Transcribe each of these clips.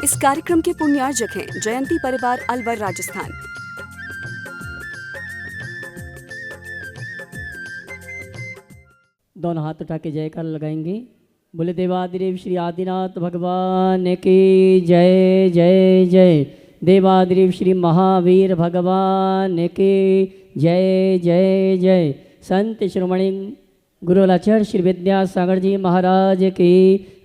इस कार्यक्रम के पुण्यार्जक हैं जयंती परिवार अलवर राजस्थान। दोनों हाथ उठा के जयकार लगाएंगे। बोले देवादिदेव श्री आदिनाथ भगवान की जय जय जय। देवादिदेव श्री महावीर भगवान की जय जय जय। संत शिरोमणि गुरुलाचार्य श्री विद्यासागर जी महाराज की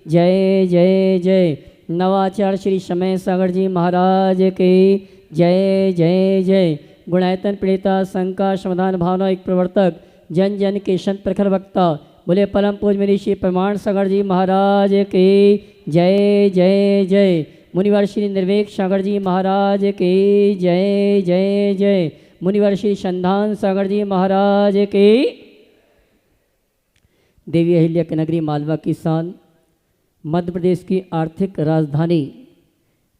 जय जय जय। नवाचार्य श्री समय सागर जी महाराज की जय जय जय। गुणायतन पीड़िता संघ का समाधान भावना एक प्रवर्तक जन जन के संत प्रखर वक्ता बोले परम पूज्य ऋषि प्रमाण सागर जी महाराज की जय जय जय। मुनिवर श्री निर्वेक सागर जी महाराज की जय जय जय। मुनिवर श्री संधान सागर जी महाराज की। देवी अहिल्या की नगरी मालवा की शान, मध्य प्रदेश की आर्थिक राजधानी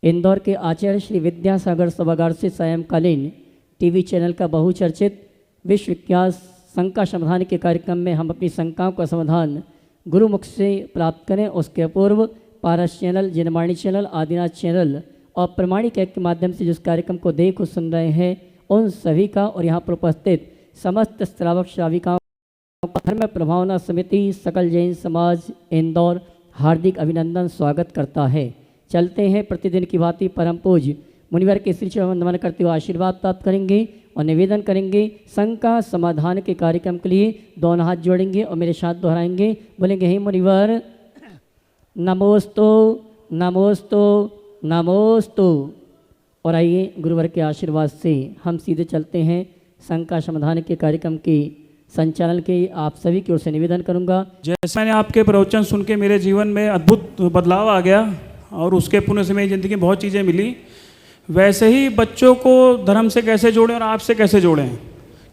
इंदौर के आचार्य श्री विद्यासागर सभागार से सायंकालीन टीवी चैनल का बहुचर्चित विश्वविख्यात शंका समाधान के कार्यक्रम में हम अपनी शंकाओं का समाधान गुरुमुख से प्राप्त करें। उसके पूर्व पारस चैनल, जिनवाणी चैनल, आदिनाथ चैनल और प्रमाणिक ऐप के माध्यम से जिस कार्यक्रम को देख सुन रहे हैं उन सभी का और यहाँ पर उपस्थित समस्त श्रावक श्राविकाओं धर्म प्रभावना समिति सकल जैन समाज इंदौर हार्दिक अभिनंदन स्वागत करता है। चलते हैं प्रतिदिन की भांति परम पूज्य मुनिवर के श्री चरण नमन करते हुए आशीर्वाद प्राप्त करेंगे और निवेदन करेंगे। शंका समाधान के कार्यक्रम के लिए दोनों हाथ जोड़ेंगे और मेरे साथ दोहराएंगे। बोलेंगे हे मुनिवर नमोस्तु नमोस्तु नमोस्तु। और आइए गुरुवर के आशीर्वाद से हम सीधे चलते हैं शंका समाधान के कार्यक्रम की संचालन के आप सभी की ओर से निवेदन करूंगा। जैसे मैंने आपके प्रवचन सुन के मेरे जीवन में अद्भुत बदलाव आ गया और उसके पुण्य से मेरी ज़िंदगी में बहुत चीज़ें मिली, वैसे ही बच्चों को धर्म से कैसे जोड़ें और आपसे कैसे जोड़ें,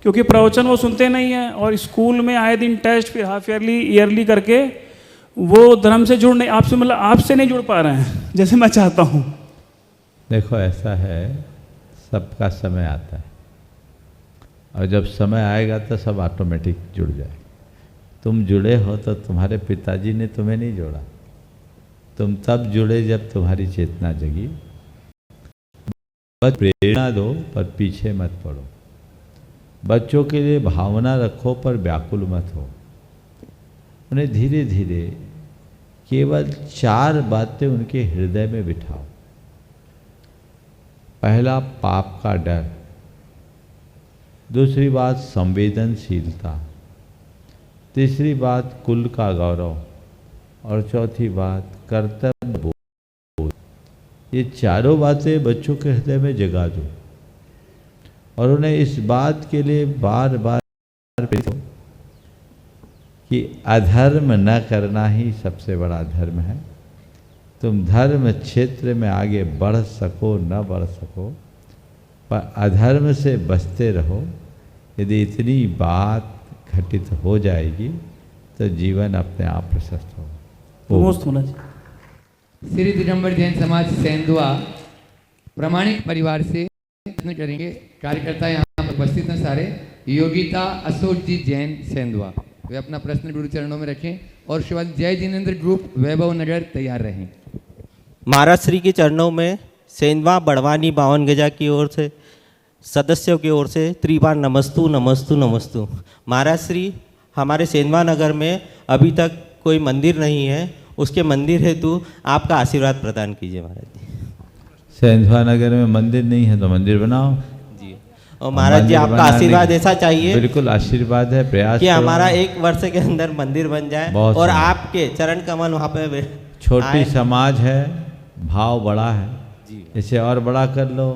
क्योंकि प्रवचन वो सुनते नहीं हैं और स्कूल में आए दिन टेस्ट फिर हाफ ईयरली ईयरली करके वो धर्म से जुड़ नहीं आपसे मतलब आपसे नहीं जुड़ पा रहे हैं जैसे मैं चाहता हूँ। देखो ऐसा है, सबका समय आता है और जब समय आएगा तो सब ऑटोमेटिक जुड़ जाए। तुम जुड़े हो तो तुम्हारे पिताजी ने तुम्हें नहीं जोड़ा, तुम तब जुड़े जब तुम्हारी चेतना जगी। बस प्रेरणा दो पर पीछे मत पड़ो। बच्चों के लिए भावना रखो पर व्याकुल मत हो। उन्हें धीरे धीरे केवल 4 बातें उनके हृदय में बिठाओ। पहला, पाप का डर। दूसरी बात, संवेदनशीलता। तीसरी बात, कुल का गौरव। और चौथी बात, कर्तव्य बोध। ये चारों बातें बच्चों के हृदय में जगा दो और उन्हें इस बात के लिए बार बार कि अधर्म न करना ही सबसे बड़ा धर्म है। तुम धर्म क्षेत्र में आगे बढ़ सको न बढ़ सको पर अधर्म से बचते रहो। यदि इतनी बात घटित हो जाएगी तो जीवन अपने आप प्रशस्त हो। श्री दिगंबर जैन समाज सेंधवा प्रामाणिक परिवार से प्रश्न करेंगे। कार्यकर्ता यहाँ पर उपस्थित हैं सारे। योगिता अशोक जी जैन सेंधवा, वे अपना प्रश्न गुरु चरणों में रखें और शिवाजी जय जिनेन्द्र ग्रुप वैभव नगर तैयार रहें। महाराज श्री के चरणों में सेंधवा बड़वानी 52 गजा की ओर से सदस्यों की ओर से त्रिबार नमस्तु नमस्तु नमस्तु। महाराज श्री, हमारे सेंधवा नगर में अभी तक कोई मंदिर नहीं है, उसके मंदिर हेतु आपका आशीर्वाद प्रदान कीजिए महाराज जी। सेंधवा नगर में मंदिर नहीं है तो मंदिर बनाओ जी। और महाराज जी आपका आशीर्वाद ऐसा चाहिए, बिल्कुल आशीर्वाद है, प्रयास कि हमारा 1 वर्ष के अंदर मंदिर बन जाए और आपके चरण कमल वहाँ पे छोटी समाज है, भाव बड़ा है, इसे और बड़ा कर लो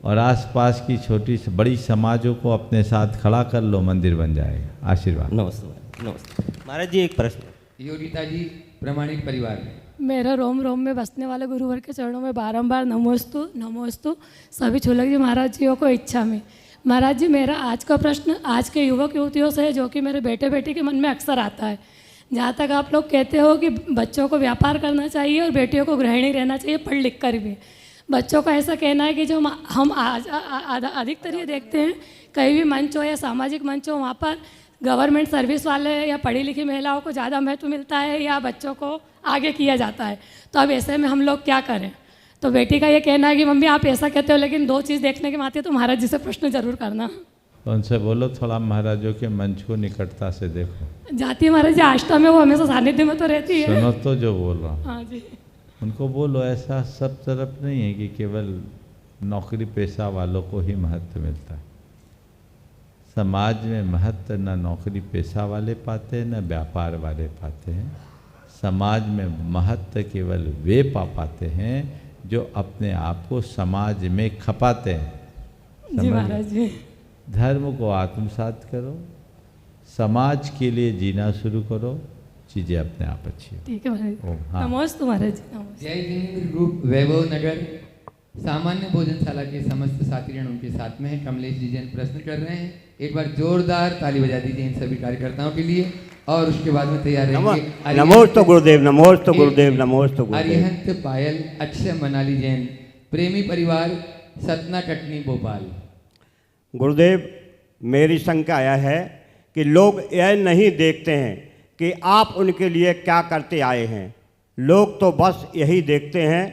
और आसपास की छोटी से बड़ी समाजों को अपने साथ खड़ा कर लो, मंदिर बन जाएगा। आशीर्वाद। नमस्ते नमस्ते। महाराज जी एक प्रश्न। योगिता जी प्रामाणिक परिवार। मेरा रोम रोम में बसने वाले गुरुवर के चरणों में बारंबार नमोस्तु नमोस्तु सभी छोलक जी महाराज जियों को इच्छा में। महाराज जी, मेरा आज का प्रश्न आज के युवक युवतियों से है, जो कि मेरे बेटे बेटी के मन में अक्सर आता है। जहाँ तक आप लोग कहते हो कि बच्चों को व्यापार करना चाहिए और बेटियों को गृहिणी रहना चाहिए पढ़ लिख कर भी, बच्चों का ऐसा कहना है कि जो हम आज अधिकतर ये देखते हैं कहीं भी मंच हो या सामाजिक मंच हो, वहाँ पर गवर्नमेंट सर्विस वाले या पढ़ी लिखी महिलाओं को ज़्यादा महत्व मिलता है या बच्चों को आगे किया जाता है। तो अब ऐसे में हम लोग क्या करें? तो बेटी का ये कहना है कि मम्मी आप ऐसा कहते हो, लेकिन 2 चीज़ देखने के आती है तो महाराज जी से प्रश्न जरूर करना। तो उनसे बोलो थोड़ा महाराजों के मंच को निकटता से देखो। जाती है महाराज जी आष्टा में, वो हमेशा सानिध्य में तो रहती है। सुनो तो जो बोल रहा हूँ, हाँ जी। उनको बोलो ऐसा सब तरफ नहीं है कि केवल नौकरी पेशा वालों को ही महत्व मिलता है। समाज में महत्व न नौकरी पेशा वाले पाते हैं न व्यापार वाले पाते हैं। समाज में महत्व केवल वे पाते हैं जो अपने आप को समाज में खपाते हैं। जी महाराज जी। धर्म को आत्मसात करो, समाज के लिए जीना शुरू करो, चीज़ें अपने आप अच्छी हो। ठीक है महाराज जी। ओम, हाँ। नमस्ते महाराज जी। नमस्ते। जय जिनेन्द्र ग्रुप वैभव नगर सामान्य भोजनशाला के समस्त साथीगण उनके साथ में है। कमलेश जी जैन प्रश्न कर रहे हैं, एक बार जोरदार ताली बजा दीजिए इन सभी कार्यकर्ताओं के लिए। और उसके बाद में तैयार रहेंगे नमोस्तु गुरुदेव, नमोस्तु गुरुदेव, नमोस्तु गुरुदेव। अरिहंत पायल अक्षय मनाली जैन प्रेमी परिवार सतना कटनी भोपाल। गुरुदेव, मेरी शंका यह है कि लोग यह नहीं देखते हैं कि आप उनके लिए क्या करते आए हैं। लोग तो बस यही देखते हैं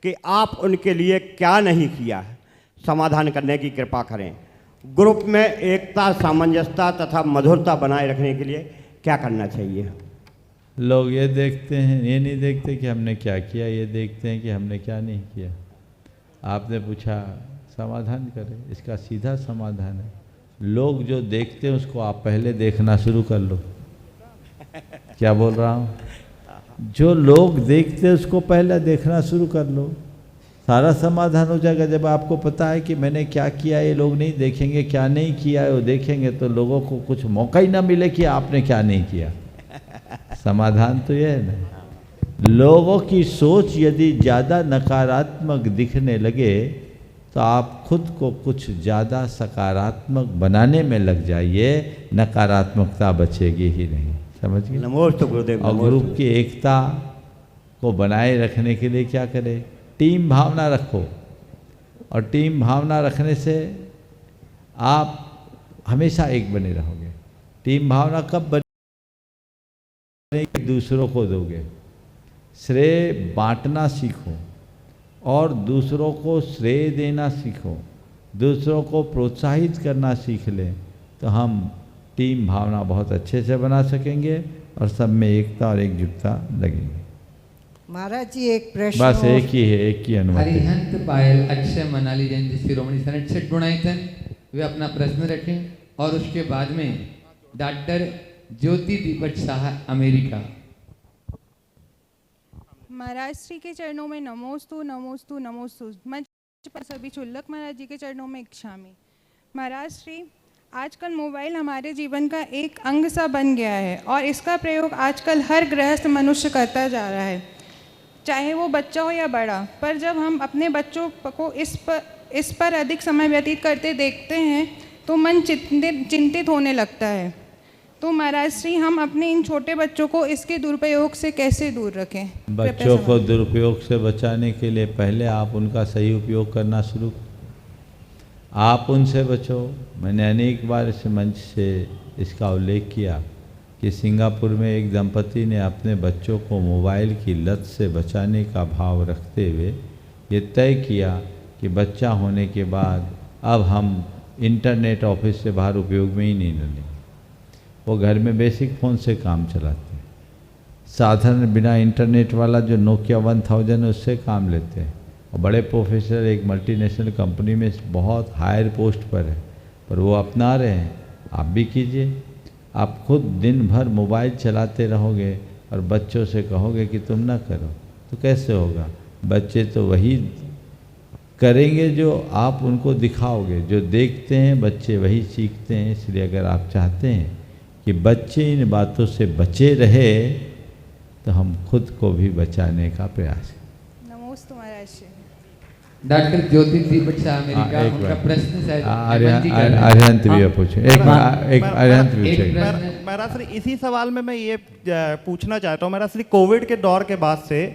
कि आप उनके लिए क्या नहीं किया है। समाधान करने की कृपा करें। ग्रुप में एकता, सामंजस्यता तथा मधुरता बनाए रखने के लिए क्या करना चाहिए? लोग ये देखते हैं, ये नहीं देखते कि हमने क्या किया, ये देखते हैं कि हमने क्या नहीं किया। आपने पूछा समाधान करें, इसका सीधा समाधान है लोग जो देखते हैं उसको आप पहले देखना शुरू कर लो। क्या बोल रहा हूँ? जो लोग देखते हैं उसको पहले देखना शुरू कर लो, सारा समाधान हो जाएगा। जब आपको पता है कि मैंने क्या किया, ये लोग नहीं देखेंगे, क्या नहीं किया है वो देखेंगे, तो लोगों को कुछ मौका ही ना मिले कि आपने क्या नहीं किया। समाधान तो यह है ना, लोगों की सोच यदि ज़्यादा नकारात्मक दिखने लगे तो आप खुद को कुछ ज़्यादा सकारात्मक बनाने में लग जाइए, नकारात्मकता बचेगी ही नहीं। समझ गए? नमोस्तु गुरुदेव। और ग्रुप की एकता को बनाए रखने के लिए क्या करें? टीम भावना रखो, और टीम भावना रखने से आप हमेशा एक बने रहोगे। टीम भावना कब बने? दूसरों को दोगे, श्रेय बांटना सीखो और दूसरों को श्रेय देना सीखो, दूसरों को प्रोत्साहित करना सीख लें, तो हम टीम भावना बहुत अच्छे से बना सकेंगे और सब में एकता और एकजुटता लगेगी। महाराज जी एक प्रश्न, बस एक ही है, एक की अनुमति। अरिहंत पायल अक्षय मनाली जैन जी शिरोमणि संरक्षक गुणायतन, वे अपना प्रश्न रखें। और उसके बाद में डॉक्टर ज्योति दीपक शाह अमेरिका। महाराज श्री के चरणों में नमोस्तु नमोस्तु नमोस्तु। मंच पर सभी चुल्लक महाराज जी के चरणों में इच्छामी। महाराज श्री, आजकल मोबाइल हमारे जीवन का एक अंग सा बन गया है और इसका प्रयोग आजकल हर गृहस्थ मनुष्य करता जा रहा है, चाहे वो बच्चा हो या बड़ा। पर जब हम अपने बच्चों को इस पर अधिक समय व्यतीत करते देखते हैं तो मन चिंतित होने लगता है। तो महाराज श्री, हम अपने इन छोटे बच्चों को इसके दुरुपयोग से कैसे दूर रखें? बच्चों को दुरुपयोग से बचाने के लिए पहले आप उनका सही उपयोग करना शुरू, आप उनसे बचो। मैंने अनेक बार इस मंच से इसका उल्लेख किया कि सिंगापुर में एक दंपति ने अपने बच्चों को मोबाइल की लत से बचाने का भाव रखते हुए ये तय किया कि बच्चा होने के बाद अब हम इंटरनेट ऑफिस से बाहर उपयोग में ही नहीं लेंगे। वो घर में बेसिक फ़ोन से काम चलाते हैं, साधारण बिना इंटरनेट वाला जो नोकिया 1000 है उससे काम लेते हैं। और बड़े प्रोफेसर एक मल्टीनेशनल कंपनी में बहुत हायर पोस्ट पर है, पर वो अपना रहे हैं। आप भी कीजिए। आप खुद दिन भर मोबाइल चलाते रहोगे और बच्चों से कहोगे कि तुम ना करो तो कैसे होगा? बच्चे तो वही करेंगे जो आप उनको दिखाओगे। जो देखते हैं बच्चे वही सीखते हैं। इसलिए अगर आप चाहते हैं कि बच्चे इन बातों से बचे रहे तो हम खुद को भी बचाने का प्रयास करें। नमोस्तु महाराज। डॉक्टर ज्योति दीपक शाह अमेरिका, उनका प्रश्न शायद अरिहंत भी पूछे। एक अरिहंत भी पूछे। महाराज श्री, इसी सवाल में मैं ये पूछना चाहता हूँ महाराज श्री, कोविड के दौर के बाद से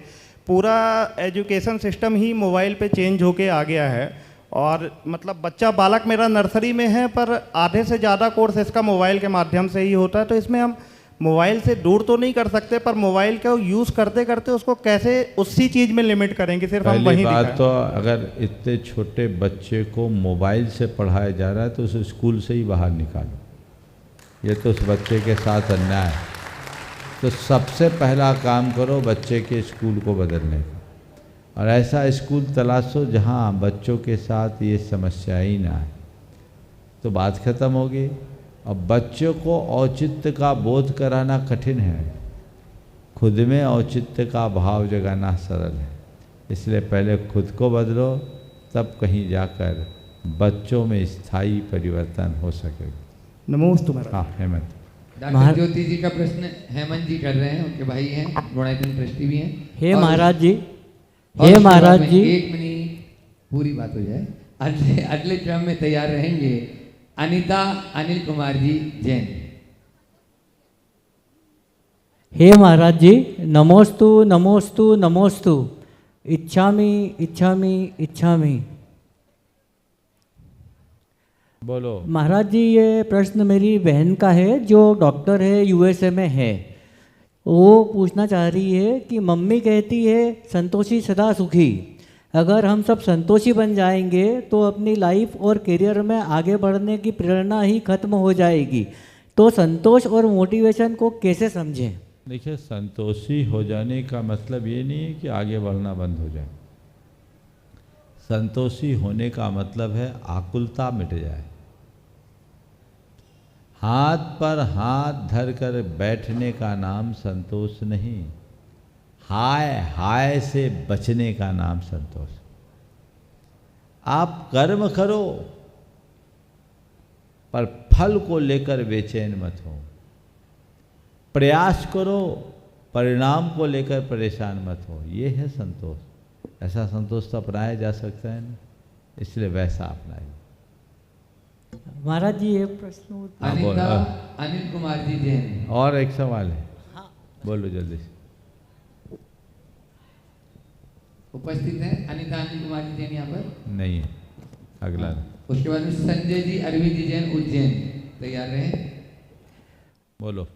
पूरा एजुकेशन सिस्टम ही मोबाइल पे चेंज होके आ गया है और मतलब बच्चा बालक मेरा नर्सरी में है पर आधे से ज़्यादा कोर्स इसका मोबाइल के माध्यम से ही होता है। तो इसमें हम मोबाइल से दूर तो नहीं कर सकते, पर मोबाइल का यूज़ करते करते उसको कैसे उसी चीज़ में लिमिट करेंगे, सिर्फ हम पहली वही बात दिखाएं। तो अगर इतने छोटे बच्चे को मोबाइल से पढ़ाया जा रहा है तो उस स्कूल से ही बाहर निकालो। ये तो उस बच्चे के साथ अन्याय है। तो सबसे पहला काम करो बच्चे के स्कूल को बदलने का, और ऐसा स्कूल तलाशो जहाँ बच्चों के साथ ये समस्या ही ना आए, तो बात खत्म होगी। अब बच्चों को औचित्य का बोध कराना कठिन है, खुद में औचित्य का भाव जगाना सरल है। इसलिए पहले खुद को बदलो, तब कहीं जाकर बच्चों में स्थायी परिवर्तन हो सकेगा। नमोस्तु महाराज। हाँ हेमंत। डॉक्टर ज्योति जी का प्रश्न हेमंत जी कर रहे हैं, उनके भाई हैं, गुणायतन ट्रस्टी भी हैं। हे और महाराज जी, और हे उसके बाद महाराज में जी, 1 मिनट पूरी बात हो जाए। अगले क्रम में तैयार रहेंगे अनीता अनिल कुमार जी जैन। हे महाराज जी, नमोस्तु नमोस्तु नमोस्तु, इच्छामि इच्छामि इच्छामि। बोलो। महाराज जी, ये प्रश्न मेरी बहन का है जो डॉक्टर है, यूएसए में है। वो पूछना चाह रही है कि मम्मी कहती है संतोषी सदा सुखी। अगर हम सब संतोषी बन जाएंगे तो अपनी लाइफ और करियर में आगे बढ़ने की प्रेरणा ही खत्म हो जाएगी। तो संतोष और मोटिवेशन को कैसे समझें? देखिए, संतोषी हो जाने का मतलब ये नहीं है कि आगे बढ़ना बंद हो जाए। संतोषी होने का मतलब है आकुलता मिट जाए। हाथ पर हाथ धरकर बैठने का नाम संतोष नहीं, हाय हाय से बचने का नाम संतोष। आप कर्म करो पर फल को लेकर बेचैन मत हो, प्रयास करो परिणाम को लेकर परेशान मत हो, ये है संतोष। ऐसा संतोष तो अपनाया जा सकता है ना, इसलिए वैसा अपनाइए। महाराज जी, ये प्रश्न अनीता अनिल कुमार जी जैन। और एक सवाल है। हाँ। बोलो जल्दी से। उपस्थित हैं अनीता अनिल कुमार जी जैन यहाँ पर नहीं है, अगला। उसके बाद में संजय जी अरविंद जी जैन उज्जैन। तैयार रहे। बोलो।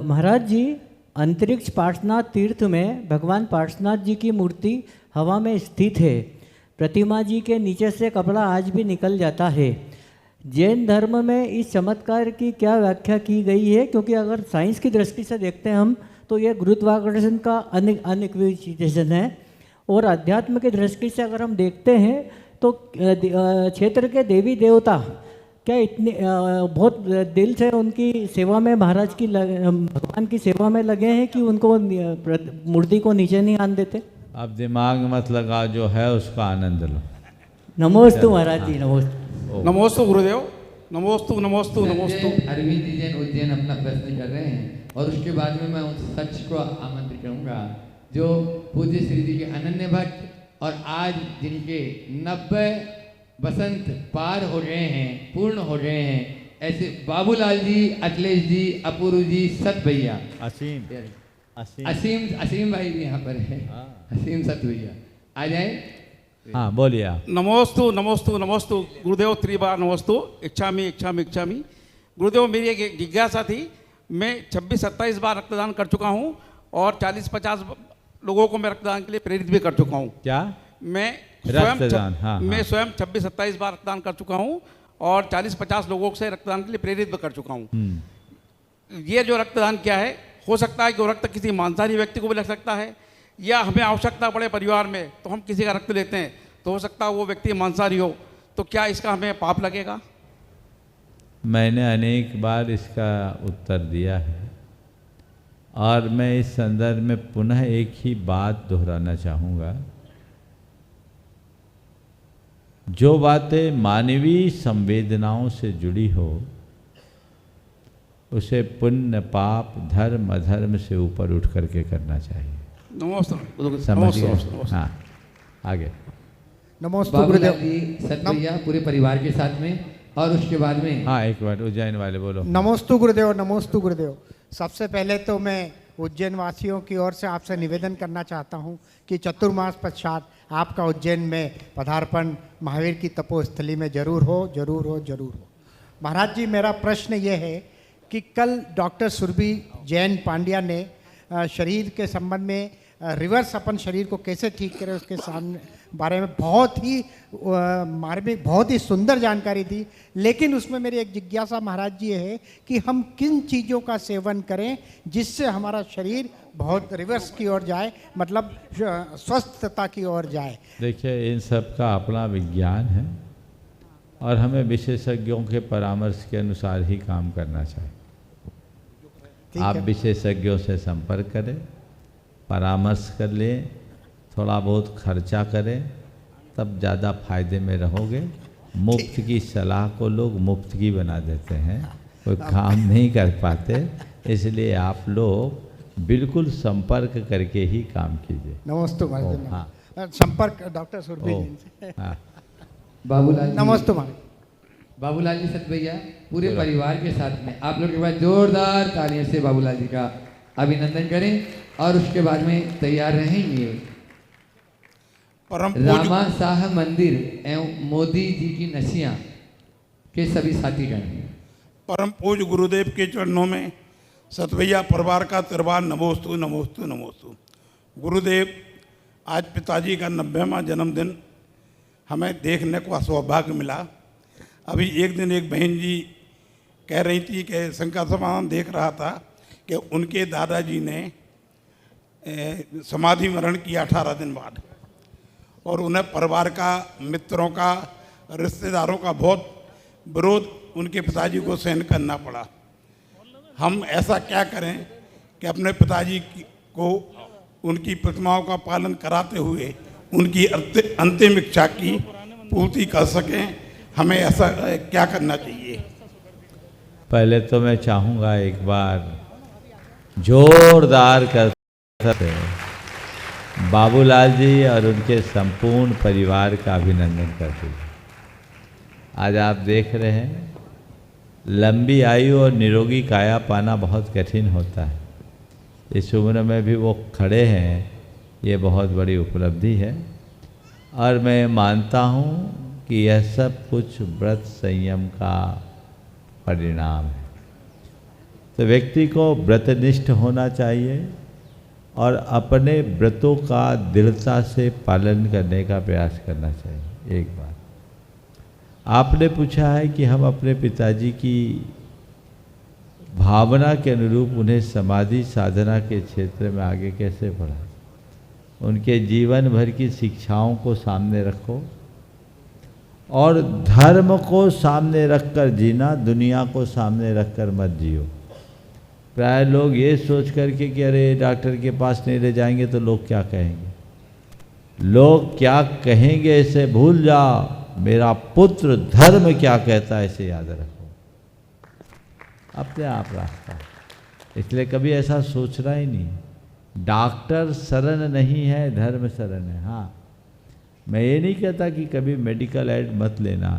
महाराज जी, अंतरिक्ष पार्श्वनाथ तीर्थ में भगवान पार्श्वनाथ जी की मूर्ति हवा में स्थित है। प्रतिमा जी के नीचे से कपड़ा आज भी निकल जाता है। जैन धर्म में इस चमत्कार की क्या व्याख्या की गई है? क्योंकि अगर साइंस की दृष्टि से देखते हैं हम तो यह गुरुत्वाकर्षण का अनिक्विजिशन है, और अध्यात्म की दृष्टि से अगर हम देखते हैं तो क्षेत्र के देवी देवता क्या इतने बहुत दिल से उनकी सेवा में, महाराज की भगवान की सेवा में लगे हैं कि उनको मूर्ति को नीचे नहीं आने देते? आप दिमाग मत लगा, जो है उसका आनंद लो। नमोस्तु महाराज जी, नमोस्तु। नमोस्तु गुरुदेव, नमोस्तु नमोस्तु नमोस्तु। अरविंद जी जैन उज्जैन अपना प्रश्न कर रहे हैं, और उसके बाद में मैं उस शख्स को आमंत्रित करूंगा जो पूज्य श्री जी के अनन्य भक्त और आज जिनके 90 बसंत पार हो गए हैं, पूर्ण हो गए हैं, ऐसे बाबूलाल जी, अखिलेश जी, अपूर्व जी, सत भैया, असीम भाई भी यहाँ पर है। असीम सत भैया आ जाए। हाँ बोलिए आप। नमोस्तु नमोस्तु नमोस्तु गुरुदेव, त्रिबार नमोस्तु। इच्छामि इच्छामि इच्छामि। गुरुदेव, मेरी एक जिज्ञासा थी। मैं 26-27 बार रक्तदान कर चुका हूँ और 40-50 लोगों को मैं रक्तदान के लिए प्रेरित भी कर चुका हूँ। क्या? मैं रक्तदान? हाँ, मैं हाँ। स्वयं 26-27 बार रक्तदान कर चुका हूँ और 40-50 लोगों से रक्तदान के लिए प्रेरित भी कर चुका हूँ। ये जो रक्तदान क्या है, हो सकता है कि वो रक्त किसी मांसाहारी व्यक्ति को भी लग सकता है, या हमें आवश्यकता पड़े परिवार में तो हम किसी का रक्त लेते हैं, तो हो सकता है वो व्यक्ति मांसाहारी हो, तो क्या इसका हमें पाप लगेगा? मैंने अनेक बार इसका उत्तर दिया है, और मैं इस संदर्भ में पुनः एक ही बात दोहराना चाहूँगा। जो बातें मानवीय संवेदनाओं से जुड़ी हो उसे पुण्य पाप धर्म अधर्म से ऊपर उठ करके करना चाहिए। समझिए? हाँ, आगे। नमस्ते गुरुदेव जी, सतभैया पूरे परिवार के साथ में, और उसके बाद में हाँ एक बार उज्जैन वाले बोलो। नमोस्तु गुरुदेव, नमोस्तु गुरुदेव। सबसे पहले तो मैं उज्जैन वासियों की ओर से आपसे निवेदन करना चाहता हूं कि चतुर्मास पश्चात आपका उज्जैन में पदार्पण महावीर की तपोस्थली में जरूर हो, जरूर हो, जरूर हो। महाराज जी, मेरा प्रश्न ये है कि कल डॉक्टर सुरभि जैन पांड्या ने शरीर के संबंध में रिवर्स अपन शरीर को कैसे ठीक करें उसके सामने बारे में बहुत ही सुंदर जानकारी दी। लेकिन उसमें मेरी एक जिज्ञासा महाराज जी है कि हम किन चीज़ों का सेवन करें जिससे हमारा शरीर बहुत रिवर्स की ओर जाए, मतलब स्वस्थता की ओर जाए। देखिए, इन सब का अपना विज्ञान है और हमें विशेषज्ञों के परामर्श के अनुसार ही काम करना चाहिए। आप विशेषज्ञों से संपर्क करें, परामर्श कर लें, थोड़ा बहुत खर्चा करें, तब ज़्यादा फायदे में रहोगे। मुफ्त की सलाह को लोग मुफ्त की बना देते हैं, कोई काम नहीं कर पाते। इसलिए आप लोग बिल्कुल संपर्क करके ही काम कीजिए। नमस्ते। हाँ, संपर्क डॉक्टर सुरभि जैन से। हाँ। बाबूलाल जी, नमस्ते। बाबूलाल जी सत भैया पूरे परिवार के साथ में आप लोग के बाद जोरदार तालियों से बाबूलाल जी का अभिनंदन करें और उसके बाद में तैयार रहेंगे रामा शाह मंदिर एवं मोदी जी की नसियां के सभी साथीगण। परम पूज्य गुरुदेव के चरणों में सतभैया परिवार का तिरबार नमोस्तु नमोस्तु नमोस्तु। गुरुदेव, आज पिताजी का 90वां जन्मदिन हमें देखने को सौभाग्य मिला। अभी एक दिन एक बहन जी कह रही थी कि शंकर समाधान देख रहा था कि उनके दादाजी ने समाधि मरण किया 18 दिन बाद, और उन्हें परिवार का, मित्रों का, रिश्तेदारों का बहुत विरोध उनके पिताजी को सहन करना पड़ा। हम ऐसा क्या करें कि अपने पिताजी को उनकी प्रतिमाओं का पालन कराते हुए उनकी अंतिम इच्छा की पूर्ति कर सकें? हमें ऐसा क्या करना चाहिए? पहले तो मैं चाहूँगा एक बार जोरदार करते बाबूलाल जी और उनके संपूर्ण परिवार का अभिनंदन करते हैं। आज आप देख रहे हैं, लंबी आयु और निरोगी काया पाना बहुत कठिन होता है। इस उम्र में भी वो खड़े हैं, ये बहुत बड़ी उपलब्धि है। और मैं मानता हूँ कि यह सब कुछ व्रत संयम का परिणाम है। तो व्यक्ति को व्रतनिष्ठ होना चाहिए और अपने व्रतों का दृढ़ता से पालन करने का प्रयास करना चाहिए। एक बात आपने पूछा है कि हम अपने पिताजी की भावना के अनुरूप उन्हें समाधि साधना के क्षेत्र में आगे कैसे बढ़ाएं। उनके जीवन भर की शिक्षाओं को सामने रखो और धर्म को सामने रखकर जीना, दुनिया को सामने रखकर मत जियो। प्राय लोग ये सोच करके कि अरे डॉक्टर के पास नहीं ले जाएंगे तो लोग क्या कहेंगे, लोग क्या कहेंगे इसे भूल जाओ। मेरा पुत्र धर्म क्या कहता है इसे याद रखो, अपने आप रास्ता। इसलिए कभी ऐसा सोचना ही नहीं। डॉक्टर शरण नहीं है, धर्म शरण है। हाँ, मैं ये नहीं कहता कि कभी मेडिकल एड मत लेना,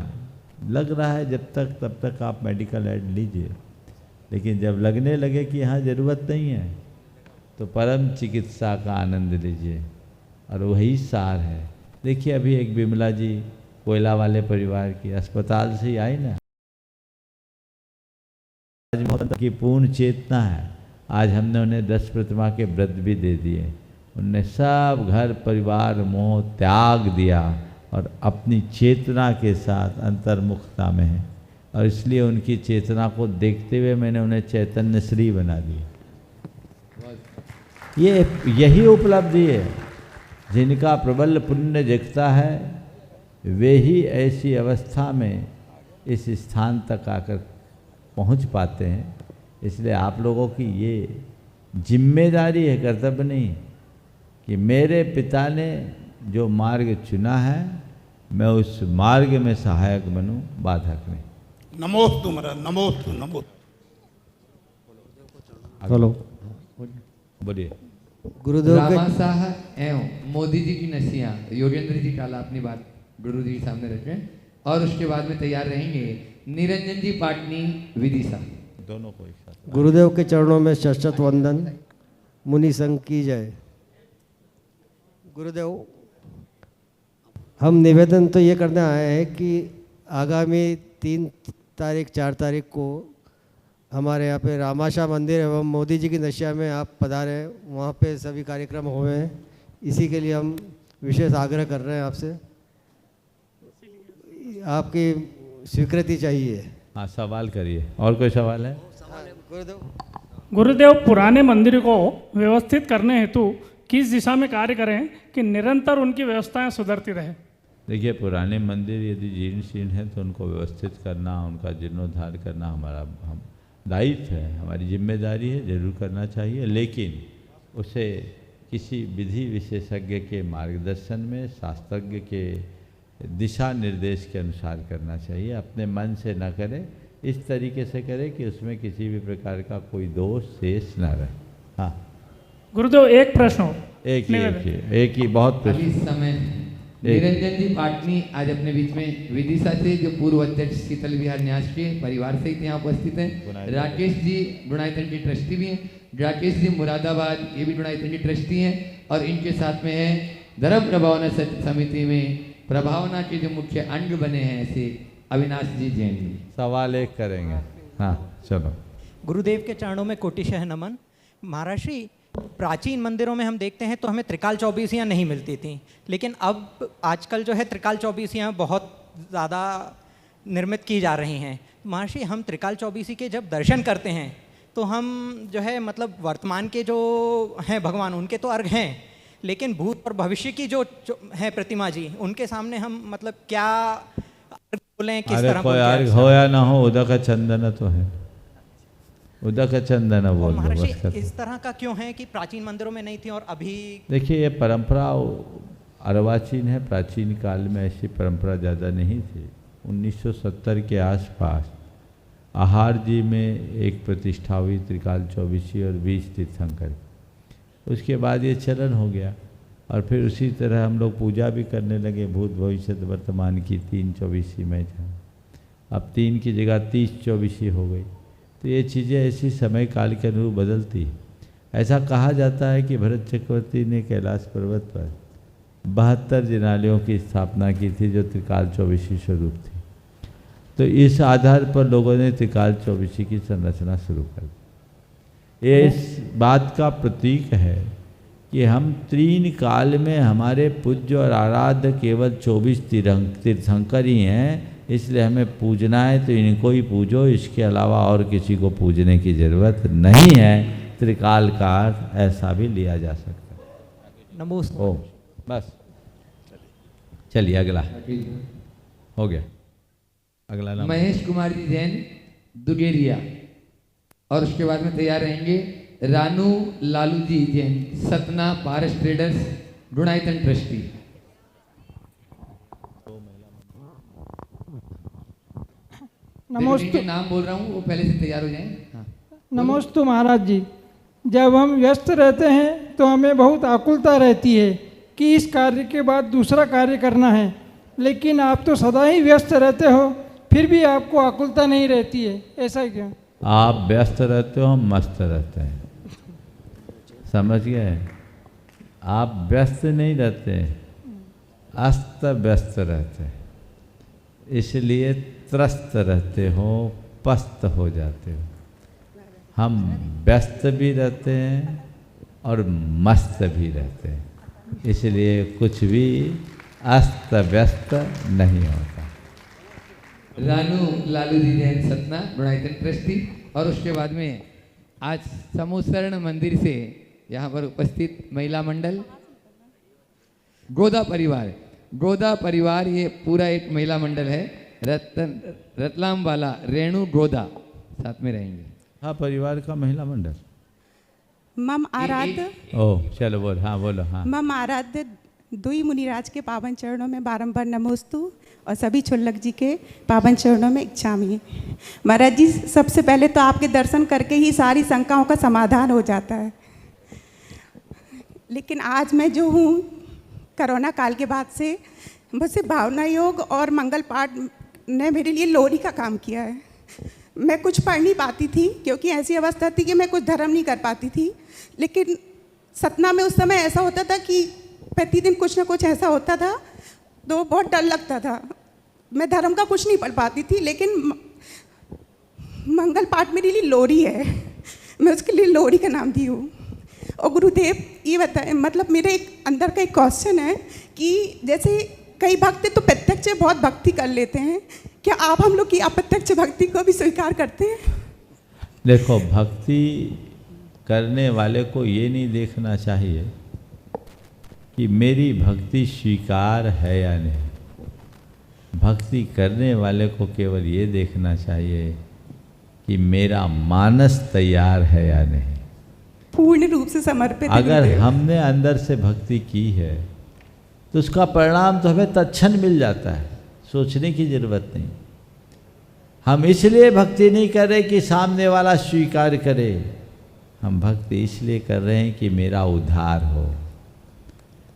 लग रहा है जब तक तब तक आप मेडिकल एड लीजिए, लेकिन जब लगने लगे कि यहाँ ज़रूरत नहीं है तो परम चिकित्सा का आनंद लीजिए, और वही सार है। देखिए, अभी एक विमला जी कोयला वाले परिवार की अस्पताल से ही आई ना, आज की पूर्ण चेतना है। आज हमने उन्हें 10 प्रतिमा के व्रत भी दे दिए। उनने सब घर परिवार मोह त्याग दिया और अपनी चेतना के साथ अंतर्मुखता में है, और इसलिए उनकी चेतना को देखते हुए मैंने उन्हें चैतन्य श्री बना दिया। यही उपलब्धि है। जिनका प्रबल पुण्य जगता है वे ही ऐसी अवस्था में इस स्थान तक आकर पहुंच पाते हैं। इसलिए आप लोगों की ये जिम्मेदारी है, कर्तव्य नहीं, कि मेरे पिता ने जो मार्ग चुना है मैं उस मार्ग में सहायक बनूं, बाधक नहीं। नमोस्तु महाराज, नमोस्तु नमोस्तु। हेलो, बोलिए। गुरुदेव रामा शाह एवं मोदी जी की नसियां, योगेंद्र जी काला अपनी बात गुरु जी के सामने रखें, और उसके बाद में तैयार रहेंगे निरंजन जी पाटनी विदिशा, दोनों को एक साथ। गुरुदेव के चरणों में शतशत वंदन, मुनि संघ की जय। गुरुदेव, हम निवेदन तो ये करने आए हैं कि आगामी 3 तारीख 4 तारीख को हमारे यहाँ पे रामाशा मंदिर एवं मोदी जी की नशिया में आप पधारे, वहाँ पे सभी कार्यक्रम हुए हैं। इसी के लिए हम विशेष आग्रह कर रहे हैं आपसे, आपकी स्वीकृति चाहिए। हाँ, सवाल करिए। और कोई सवाल है? गुरुदेव, पुराने मंदिर को व्यवस्थित करने हेतु किस दिशा में कार्य करें कि निरंतर उनकी व्यवस्थाएं सुधरती रहे? देखिए, पुराने मंदिर यदि जीर्ण शीर्ण है तो उनको व्यवस्थित करना, उनका जीर्णोद्धार करना हमारा हम दायित्व है, हमारी जिम्मेदारी है, जरूर करना चाहिए। लेकिन उसे किसी विधि विशेषज्ञ के मार्गदर्शन में, शास्त्रज्ञ के दिशा निर्देश के अनुसार करना चाहिए। अपने मन से न करें, इस तरीके से करें कि उसमें किसी भी प्रकार का कोई दोष शेष न रहे। हाँ गुरुदेव, एक प्रश्न हो। एक ही बहुत प्रश्न। अभी इस समय निरंजन जी पाटनी आज अपने बीच में विदिशा से, जो पूर्व अध्यक्ष शीतल विहार न्यास के परिवार से यहाँ उपस्थित हैं। राकेश जी गुणायतन के ट्रस्टी भी हैं। राकेश जी मुरादाबाद, ये भी गुणायतन के ट्रस्टी हैं। और इनके साथ में है धर्म प्रभावना समिति में प्रभावना के जो मुख्य अंग बने हैं ऐसे अविनाश जी जैन जी। सवाल एक करेंगे। हाँ चलो। गुरुदेव के चरणों में कोटिशः नमन। महाराज श्री, प्राचीन मंदिरों में हम देखते हैं तो हमें त्रिकाल चौबीसियाँ नहीं मिलती थी, लेकिन अब आजकल जो है त्रिकाल चौबीसियाँ बहुत ज़्यादा निर्मित की जा रही हैं। महर्षि, हम त्रिकाल चौबीसी के जब दर्शन करते हैं तो हम जो है मतलब वर्तमान के जो हैं भगवान, उनके तो अर्घ हैं, लेकिन भूत और भविष्य की जो है प्रतिमा जी, उनके सामने हम मतलब क्या बोलें, किस तरह? कोई अर्घ हो या ना हो, उदक का चंदन तो है, उदक का चंदन बोल दो बस। इस तरह का क्यों है कि प्राचीन मंदिरों में नहीं थी और अभी? देखिए, ये परंपरा अर्वाचीन है। प्राचीन काल में ऐसी परंपरा ज़्यादा नहीं थी। 1970 के आसपास आहार जी में एक प्रतिष्ठा हुई त्रिकाल चौबीसी और 20 तीर्थंकर। उसके बाद ये चलन हो गया और फिर उसी तरह हम लोग पूजा भी करने लगे। भूत भविष्य वर्तमान की 3 चौबीसी में था, अब 3 की जगह 30 चौबीसी हो गई। तो ये चीज़ें ऐसी समय काल के अनुरूप बदलती। ऐसा कहा जाता है कि भरत चक्रवर्ती ने कैलाश पर्वत पर 72 जिनालयों की स्थापना की थी, जो त्रिकाल चौबीसी स्वरूप थी। तो इस आधार पर लोगों ने त्रिकाल चौबीसी की संरचना शुरू कर दी। ये इस बात का प्रतीक है कि हम 3 काल में हमारे पूज्य और आराध्य केवल 24 तीर्थंकर ही हैं, इसलिए हमें पूजना है तो इनको ही पूजो, इसके अलावा और किसी को पूजने की जरूरत नहीं है। त्रिकाल का अर्थ ऐसा भी लिया जा सकता है। नमोस्तु। ओ बस चलिए, अगला हो गया। अगला नाम महेश कुमार जी जैन दुगेरिया। और उसके बाद में तैयार रहेंगे रानू लालू जी जैन सतना पारस ट्रेडर्स गुणायतन ट्रस्टी। नमोस्तु। नाम बोल रहा हूँ, वो पहले से तैयार हो जाएं। हाँ। नमोस्तु महाराज जी, जब हम व्यस्त रहते हैं तो हमें बहुत आकुलता रहती है कि इस कार्य के बाद दूसरा कार्य करना है, लेकिन आप तो सदा ही व्यस्त रहते हो, फिर भी आपको आकुलता नहीं रहती है, ऐसा क्यों? आप व्यस्त रहते हो, हम मस्त रहते हैं, समझ गए? आप व्यस्त नहीं रहते, अस्त व्यस्त रहते हैं, इसलिए त्रस्त रहते हो, पस्त हो जाते हो। हम व्यस्त भी रहते हैं और मस्त भी रहते हैं, इसलिए कुछ भी अस्त व्यस्त नहीं होता। रानू लालू जी जैन सतना गुणायतन ट्रस्टी। और उसके बाद में आज समूसरण मंदिर से यहाँ पर उपस्थित महिला मंडल गोदा परिवार। गोदा परिवार ये पूरा एक महिला मंडल है। रतलाम वाला रेणु गोदा साथ में रहेंगे। हाँ, परिवार का महिला मंडल। मम आराध्य। ओह चलो बोल। हाँ बोलो। हाँ, मम आराध्य दुई मुनिराज के पावन चरणों में बारंबार नमोस्तु और सभी छुल्लक जी के पावन चरणों में इच्छामी। महाराज जी, सबसे पहले तो आपके दर्शन करके ही सारी शंकाओं का समाधान हो जाता है, लेकिन आज मैं जो हूँ कोरोना काल के बाद से मुझसे भावना योग और मंगल पाठ ने मेरे लिए लोरी का काम किया है। मैं कुछ पढ़ नहीं पाती थी क्योंकि ऐसी अवस्था थी कि मैं कुछ धर्म नहीं कर पाती थी, लेकिन सतना में उस समय ऐसा होता था कि प्रतिदिन कुछ ना कुछ ऐसा होता था तो बहुत डर लगता था। मैं धर्म का कुछ नहीं पढ़ पाती थी, लेकिन मंगल पाठ मेरे लिए लोरी है, मैं उसके लिए लोरी का नाम दी हूँ। और गुरुदेव ये बताएं, मतलब मेरे एक अंदर का एक क्वेश्चन है कि जैसे कई भक्त तो प्रत्यक्ष बहुत भक्ति कर लेते हैं, क्या आप हम लोग की अप्रत्यक्ष भक्ति को भी स्वीकार करते हैं? देखो, भक्ति करने वाले को ये नहीं देखना चाहिए कि मेरी भक्ति स्वीकार है या नहीं। भक्ति करने वाले को केवल ये देखना चाहिए कि मेरा मानस तैयार है या नहीं, पूर्ण रूप से समर्पित। अगर हमने अंदर से भक्ति की है तो उसका परिणाम तो हमें तत्क्षण मिल जाता है, सोचने की जरूरत नहीं। हम इसलिए भक्ति नहीं कर रहे कि सामने वाला स्वीकार करे, हम भक्ति इसलिए कर रहे हैं कि मेरा उद्धार हो।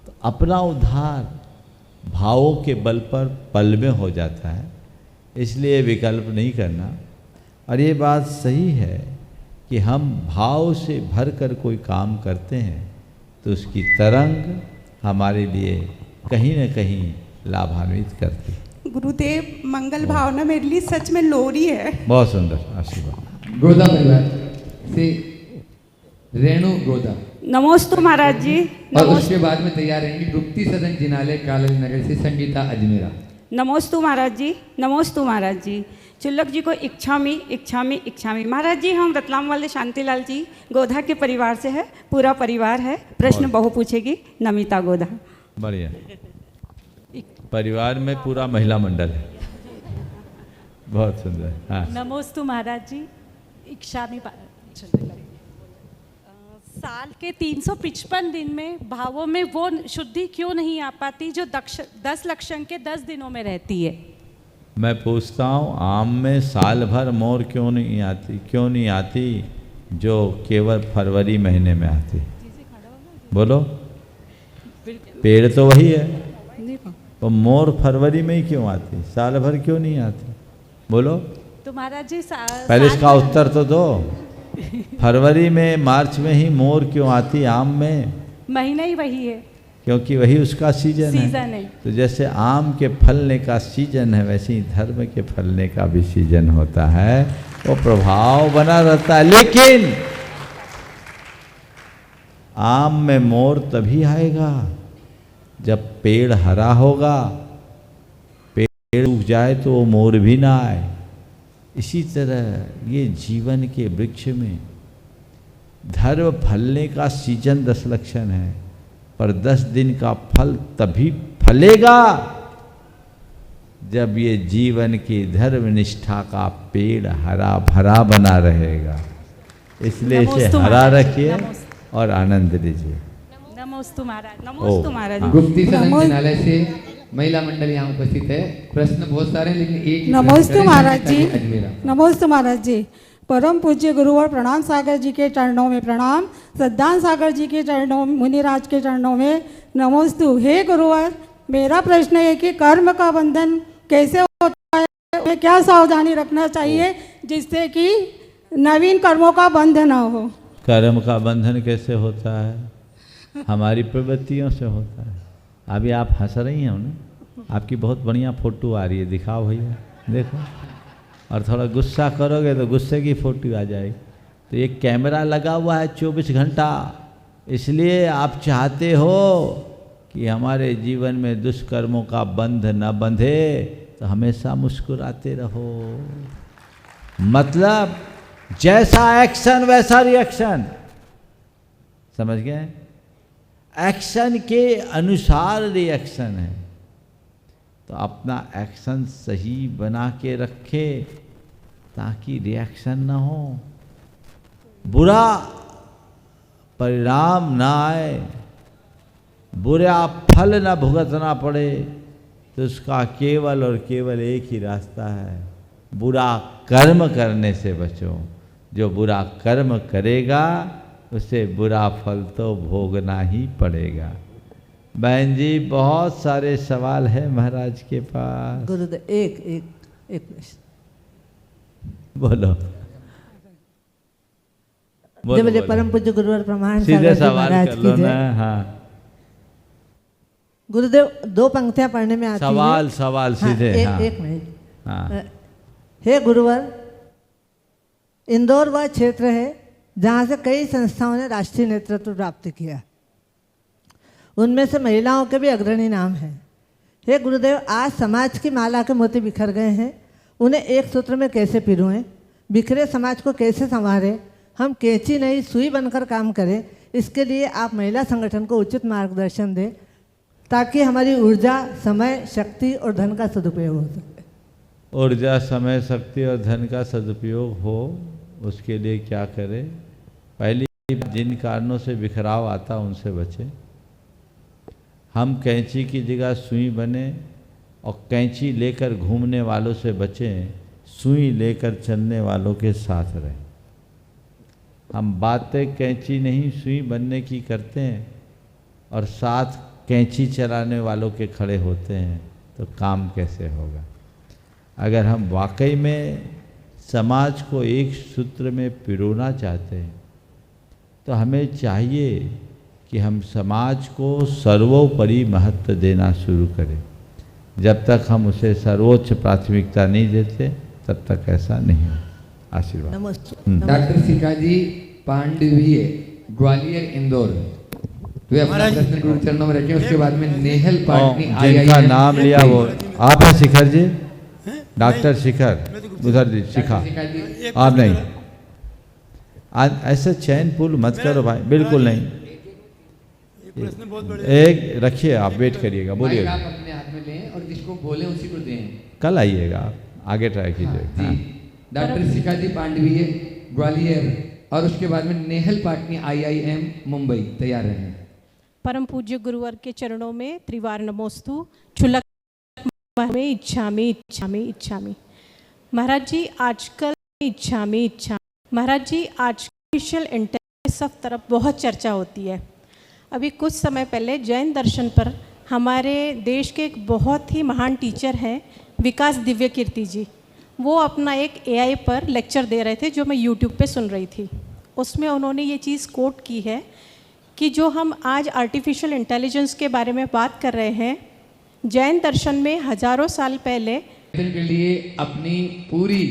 तो अपना उद्धार भावों के बल पर पल में हो जाता है, इसलिए विकल्प नहीं करना। और ये बात सही है कि हम भाव से भर कर कोई काम करते हैं तो उसकी तरंग हमारे लिए कहीं न कहीं लाभान्वित करती है। गुरुदेव, मंगल भावना मेरे लिए सच में लोरी है। बहुत सुंदर, आशीर्वाद। गोदा परिवार से रेणु गोदा। नमोस्तु महाराज जी। और उसके बाद में तैयार रहेंगी गुप्ती सदन जिनालय कालज नगर से संगीता अजमेरा। नमोस्तु महाराज जी। नमोस्तु महाराज जी। चुल्लक जी को इच्छामी महाराज जी, हम रतलाम वाले शांतिलाल जी गोधा के परिवार से है, पूरा परिवार है। प्रश्न बहु पूछेगी, नमिता गोधा। बढ़िया, परिवार में पूरा महिला मंडल है, बहुत सुंदर। हाँ, नमोस्तु महाराज जी। इच्छामी साल के 355 दिन में भावों में वो शुद्धि क्यों नहीं आ पाती जो 10 लक्षण के 10 दिनों में रहती है? मैं पूछता हूँ, आम में साल भर मोर क्यों नहीं आती जो केवल फरवरी महीने में आती? बोलो, पेड़ तो वही है, तो मोर फरवरी में ही क्यों आती, साल भर क्यों नहीं आती? बोलो। तो महाराज जी पहले इसका उत्तर तो दो। फरवरी में, मार्च में ही मोर क्यों आती आम में? महीना ही वही है, क्योंकि वही उसका सीजन है। तो जैसे आम के फलने का सीजन है, वैसे ही धर्म के फलने का भी सीजन होता है, वो प्रभाव बना रहता है। लेकिन आम में मोर तभी आएगा जब पेड़ हरा होगा। पेड़ उग जाए तो वो मोर भी ना आए। इसी तरह ये जीवन के वृक्ष में धर्म फलने का सीजन 10 लक्षण है, पर 10 दिन का फल तभी फलेगा जब ये जीवन की धर्म निष्ठा का पेड़ हरा भरा बना रहेगा। इसलिए इसे हरा रखिए और आनंद लीजिए। नमोस्तु महाराज। नमोस्तु महाराज। गुप्ती सदन जिनालय से महिला मंडल यहाँ उपस्थित है। प्रश्न बहुत सारे हैं, लेकिन एक ही नमोस्तु महाराज जी। अजमेरा। नमोस्तु महाराज जी। परम पूज्य गुरुवर प्रणाम सागर जी के चरणों में प्रणाम, सिद्धांत सागर जी के चरणों में, मुनिराज के चरणों में नमोस्तु। हे गुरुवर, मेरा प्रश्न है कि कर्म का बंधन कैसे होता है, हमें क्या सावधानी रखना चाहिए जिससे कि नवीन कर्मों का बंध ना हो? कर्म का बंधन कैसे होता है? हमारी प्रवृत्तियों से होता है। अभी आप हंस रही हैं ना, आपकी बहुत बढ़िया फोटो आ रही है, दिखाओ भैया, देखो। और थोड़ा गुस्सा करोगे तो गुस्से की फोटो आ जाएगी। तो ये कैमरा लगा हुआ है 24 घंटा, इसलिए आप चाहते हो कि हमारे जीवन में दुष्कर्मों का बंध न बंधे, तो हमेशा मुस्कुराते रहो। मतलब जैसा एक्शन वैसा रिएक्शन, समझ गए? एक्शन के अनुसार रिएक्शन है, तो अपना एक्शन सही बना के रखे ताकि रिएक्शन ना हो, बुरा परिणाम ना आए, बुरा फल ना भुगतना पड़े। तो उसका केवल और केवल एक ही रास्ता है, बुरा कर्म करने से बचो। जो बुरा कर्म करेगा उसे बुरा फल तो भोगना ही पड़ेगा। बहन जी, बहुत सारे सवाल हैं महाराज के पास। गुरुदेव, एक प्रश्न बोलो। बोले परम पूज्य गुरुवर प्रमाण सीधे सवाल कर लो ना। हाँ गुरुदेव, 2 पंक्तियां पढ़ने में आती सवाल सीधे। हाँ, एक मिनट। हाँ। हे गुरुवर, इंदौर वह क्षेत्र है जहाँ से कई संस्थाओं ने राष्ट्रीय नेतृत्व प्राप्त किया। उनमें से महिलाओं के भी अग्रणी नाम हैं। हे गुरुदेव, आज समाज की माला के मोती बिखर गए हैं, उन्हें एक सूत्र में कैसे पिरोएं? बिखरे समाज को कैसे संवारें? हम कैंची नहीं सुई बनकर काम करें। इसके लिए आप महिला संगठन को उचित मार्गदर्शन दें ताकि हमारी ऊर्जा, समय, शक्ति और धन का सदुपयोग हो सके। ऊर्जा, समय, शक्ति और धन का सदुपयोग हो, उसके लिए क्या करें? पहली, जिन कारणों से बिखराव आता उनसे बचें। हम कैंची की जगह सुई बने और कैंची लेकर घूमने वालों से बचें, सुई लेकर चलने वालों के साथ रहें। हम बातें कैंची नहीं सुई बनने की करते हैं और साथ कैंची चलाने वालों के खड़े होते हैं, तो काम कैसे होगा? अगर हम वाकई में समाज को एक सूत्र में पिरोना चाहते हैं तो हमें चाहिए कि हम समाज को सर्वोपरि महत्व देना शुरू करें। जब तक हम उसे सर्वोच्च प्राथमिकता नहीं देते तब तक ऐसा नहीं हो। आशीर्वाद। डॉक्टर शिखाजी पांडवीय, ग्वालियर, इंदौर, वे अपना प्रश्न गुरु चरणों में रखें। उसके बाद में नेहल पाटनी जिनका नाम लिया वो आप हैं शिखर जी, डॉक्टर शिखर, उधर जी शिखा, आप नहीं। ऐसा चैन पुल मत करो भाई, बिल्कुल नहीं। एक रखिए, आप वेट करिएगा, बोलिएगा। आप अपने हाथ में लें और जिसको बोले उसी को दें। कल आइएगा, आप आगे ट्राई कीजिएगा। हाँ, डॉक्टर शिखाजी पांडवीय, ग्वालियर, और उसके बाद में नेहल पाटनी IIM मुंबई। तैयार रहें। परम पूज्य गुरुवर के चरणों में त्रिवार नमोस्तु। छुलक में इच्छामि इच्छामि इच्छामि। महाराज जी आजकल इच्छामि इच्छा, महाराज जी आर्टिफिशियल इंटेलिजेंस सब तरफ बहुत चर्चा होती है। अभी कुछ समय पहले जैन दर्शन पर हमारे देश के एक बहुत ही महान टीचर हैं विकास दिव्य कीर्ति जी, वो अपना एक AI पर लेक्चर दे रहे थे जो मैं YouTube पे सुन रही थी। उसमें उन्होंने ये चीज़ कोट की है कि जो हम आज आर्टिफिशियल इंटेलिजेंस के बारे में बात कर रहे हैं, जैन दर्शन में हजारों साल पहले के लिए अपनी पूरी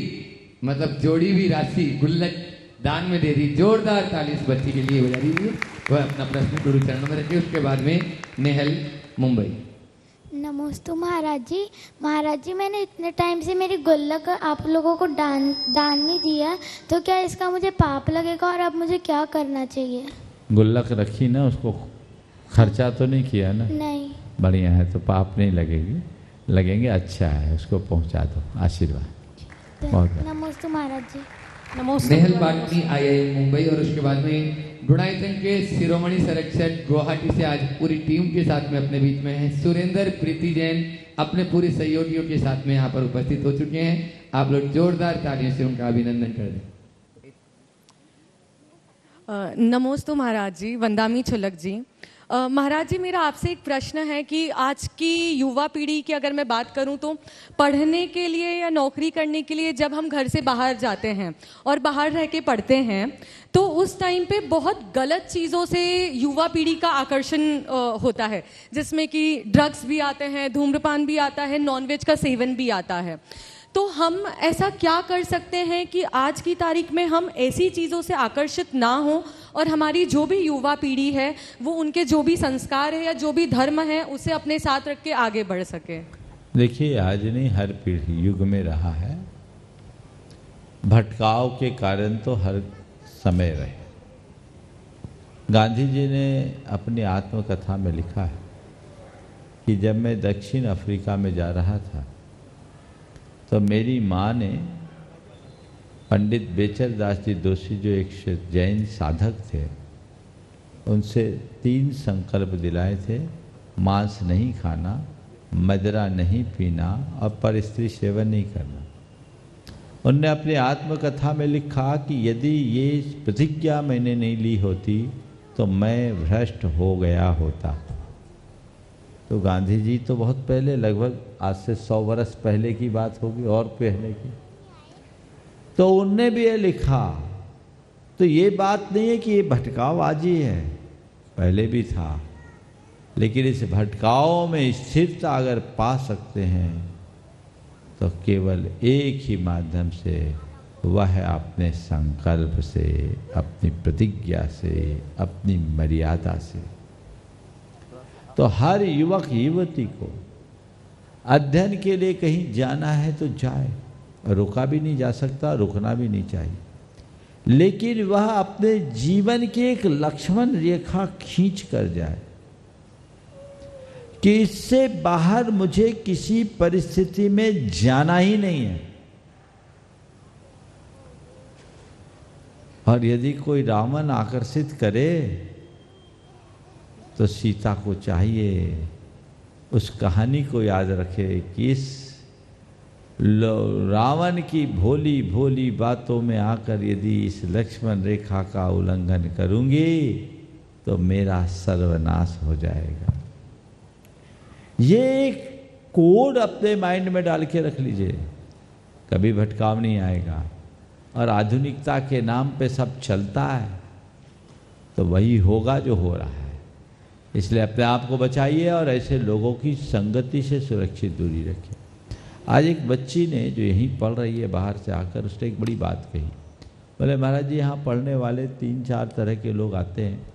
मतलब जोड़ी हुई राशि गुल्लक दान में दे दी। जोरदार ताली इस बच्ची के लिए बजा दीजिए। वह अपना प्रश्न गुरु चरणों में रखिए। उसके बाद में नेहल मुंबई। नमोस्तु महाराज जी। महाराज जी, मैंने इतने टाइम से मेरी गुल्लक आप लोगों को दान नहीं दिया, तो क्या इसका मुझे पाप लगेगा और अब मुझे क्या करना चाहिए? गुल्लक रखी ना, उसको खर्चा तो नहीं किया ना? नहीं। बढ़िया है, तो पाप नहीं लगेंगे, अच्छा है, उसको पहुंचा दो। आशीर्वाद। नमोस्तु महाराज जी। नेहल पाटनी IIM मुंबई। और उसके बाद में गुणायतन के शिरोमणि संरक्षक गुवाहाटी से आज पूरी टीम के साथ में अपने बीच में हैं सुरेंद्र प्रीति जैन, अपने पूरे सहयोगियों के साथ में यहाँ पर उपस्थित हो चुके हैं। आप लोग जोरदार तालियों से उनका अभिनंदन कर दें। नमोस्तु महाराज जी, वंदामी छुलक जी। महाराज जी, मेरा आपसे एक प्रश्न है कि आज की युवा पीढ़ी की अगर मैं बात करूं तो पढ़ने के लिए या नौकरी करने के लिए जब हम घर से बाहर जाते हैं और बाहर रह के पढ़ते हैं तो उस टाइम पे बहुत गलत चीज़ों से युवा पीढ़ी का आकर्षण होता है, जिसमें कि ड्रग्स भी आते हैं, धूम्रपान भी आता है, नॉनवेज का सेवन भी आता है। तो हम ऐसा क्या कर सकते हैं कि आज की तारीख में हम ऐसी चीज़ों से आकर्षित ना हो और हमारी जो भी युवा पीढ़ी है वो उनके जो भी संस्कार है या जो भी धर्म है उसे अपने साथ रख के आगे बढ़ सके? देखिए, आज नहीं, हर पीढ़ी युग में रहा है। भटकाव के कारण तो हर समय रहे। गांधी जी ने अपनी आत्मकथा में लिखा है कि जब मैं दक्षिण अफ्रीका में जा रहा था तो मेरी माँ ने पंडित बेचर दास जी दोषी, जो एक जैन साधक थे, उनसे 3 संकल्प दिलाए थे। मांस नहीं खाना, मदिरा नहीं पीना और परस्त्री सेवन नहीं करना। उनने अपनी आत्मकथा में लिखा कि यदि ये प्रतिज्ञा मैंने नहीं ली होती तो मैं भ्रष्ट हो गया होता। तो गांधी जी तो बहुत पहले, लगभग आज से 100 वर्ष पहले की बात होगी और पहले की, तो उनने भी ये लिखा। तो ये बात नहीं है कि ये भटकाव आज ही है, पहले भी था। लेकिन इस भटकाव में स्थिरता अगर पा सकते हैं तो केवल एक ही माध्यम से, वह अपने संकल्प से, अपनी प्रतिज्ञा से, अपनी मर्यादा से। तो हर युवक युवती को अध्ययन के लिए कहीं जाना है तो जाए, रुका भी नहीं जा सकता, रुकना भी नहीं चाहिए, लेकिन वह अपने जीवन की एक लक्ष्मण रेखा खींच कर जाए कि इससे बाहर मुझे किसी परिस्थिति में जाना ही नहीं है। और यदि कोई रावण आकर्षित करे तो सीता को चाहिए उस कहानी को याद रखे कि इस रावण की भोली भोली बातों में आकर यदि इस लक्ष्मण रेखा का उल्लंघन करूंगी तो मेरा सर्वनाश हो जाएगा। ये एक कोड अपने माइंड में डाल के रख लीजिए, कभी भटकाव नहीं आएगा। और आधुनिकता के नाम पे सब चलता है तो वही होगा जो हो रहा है। इसलिए अपने आप को बचाइए और ऐसे लोगों की संगति से सुरक्षित दूरी रखिए। आज एक बच्ची ने जो यहीं पढ़ रही है बाहर से आकर, उसने एक बड़ी बात कही। बोले महाराज जी, यहाँ पढ़ने वाले 3-4 तरह के लोग आते हैं।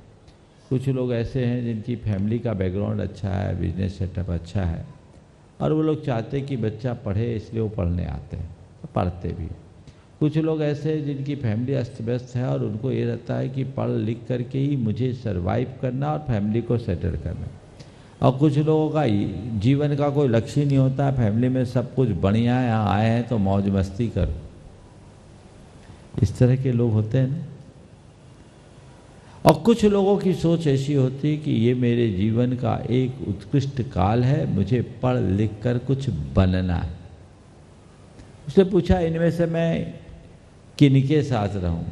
कुछ लोग ऐसे हैं जिनकी फैमिली का बैकग्राउंड अच्छा है, बिजनेस सेटअप अच्छा है, और वो लोग चाहते कि बच्चा पढ़े इसलिए वो पढ़ने आते हैं, पढ़ते भी। कुछ लोग ऐसे हैं जिनकी फैमिली अस्त व्यस्त है और उनको ये रहता है कि पढ़ लिख करके ही मुझे सरवाइव करना और फैमिली को सेटल करना। और कुछ लोगों का जीवन का कोई लक्ष्य नहीं होता, फैमिली में सब कुछ बढ़िया है, यहाँ आए हैं तो मौज मस्ती करो। इस तरह के लोग होते हैं ना। और कुछ लोगों की सोच ऐसी होती है कि ये मेरे जीवन का एक उत्कृष्ट काल है, मुझे पढ़ लिख कर कुछ बनना है। उसने पूछा इनमें से मैं किनके साथ रहूं?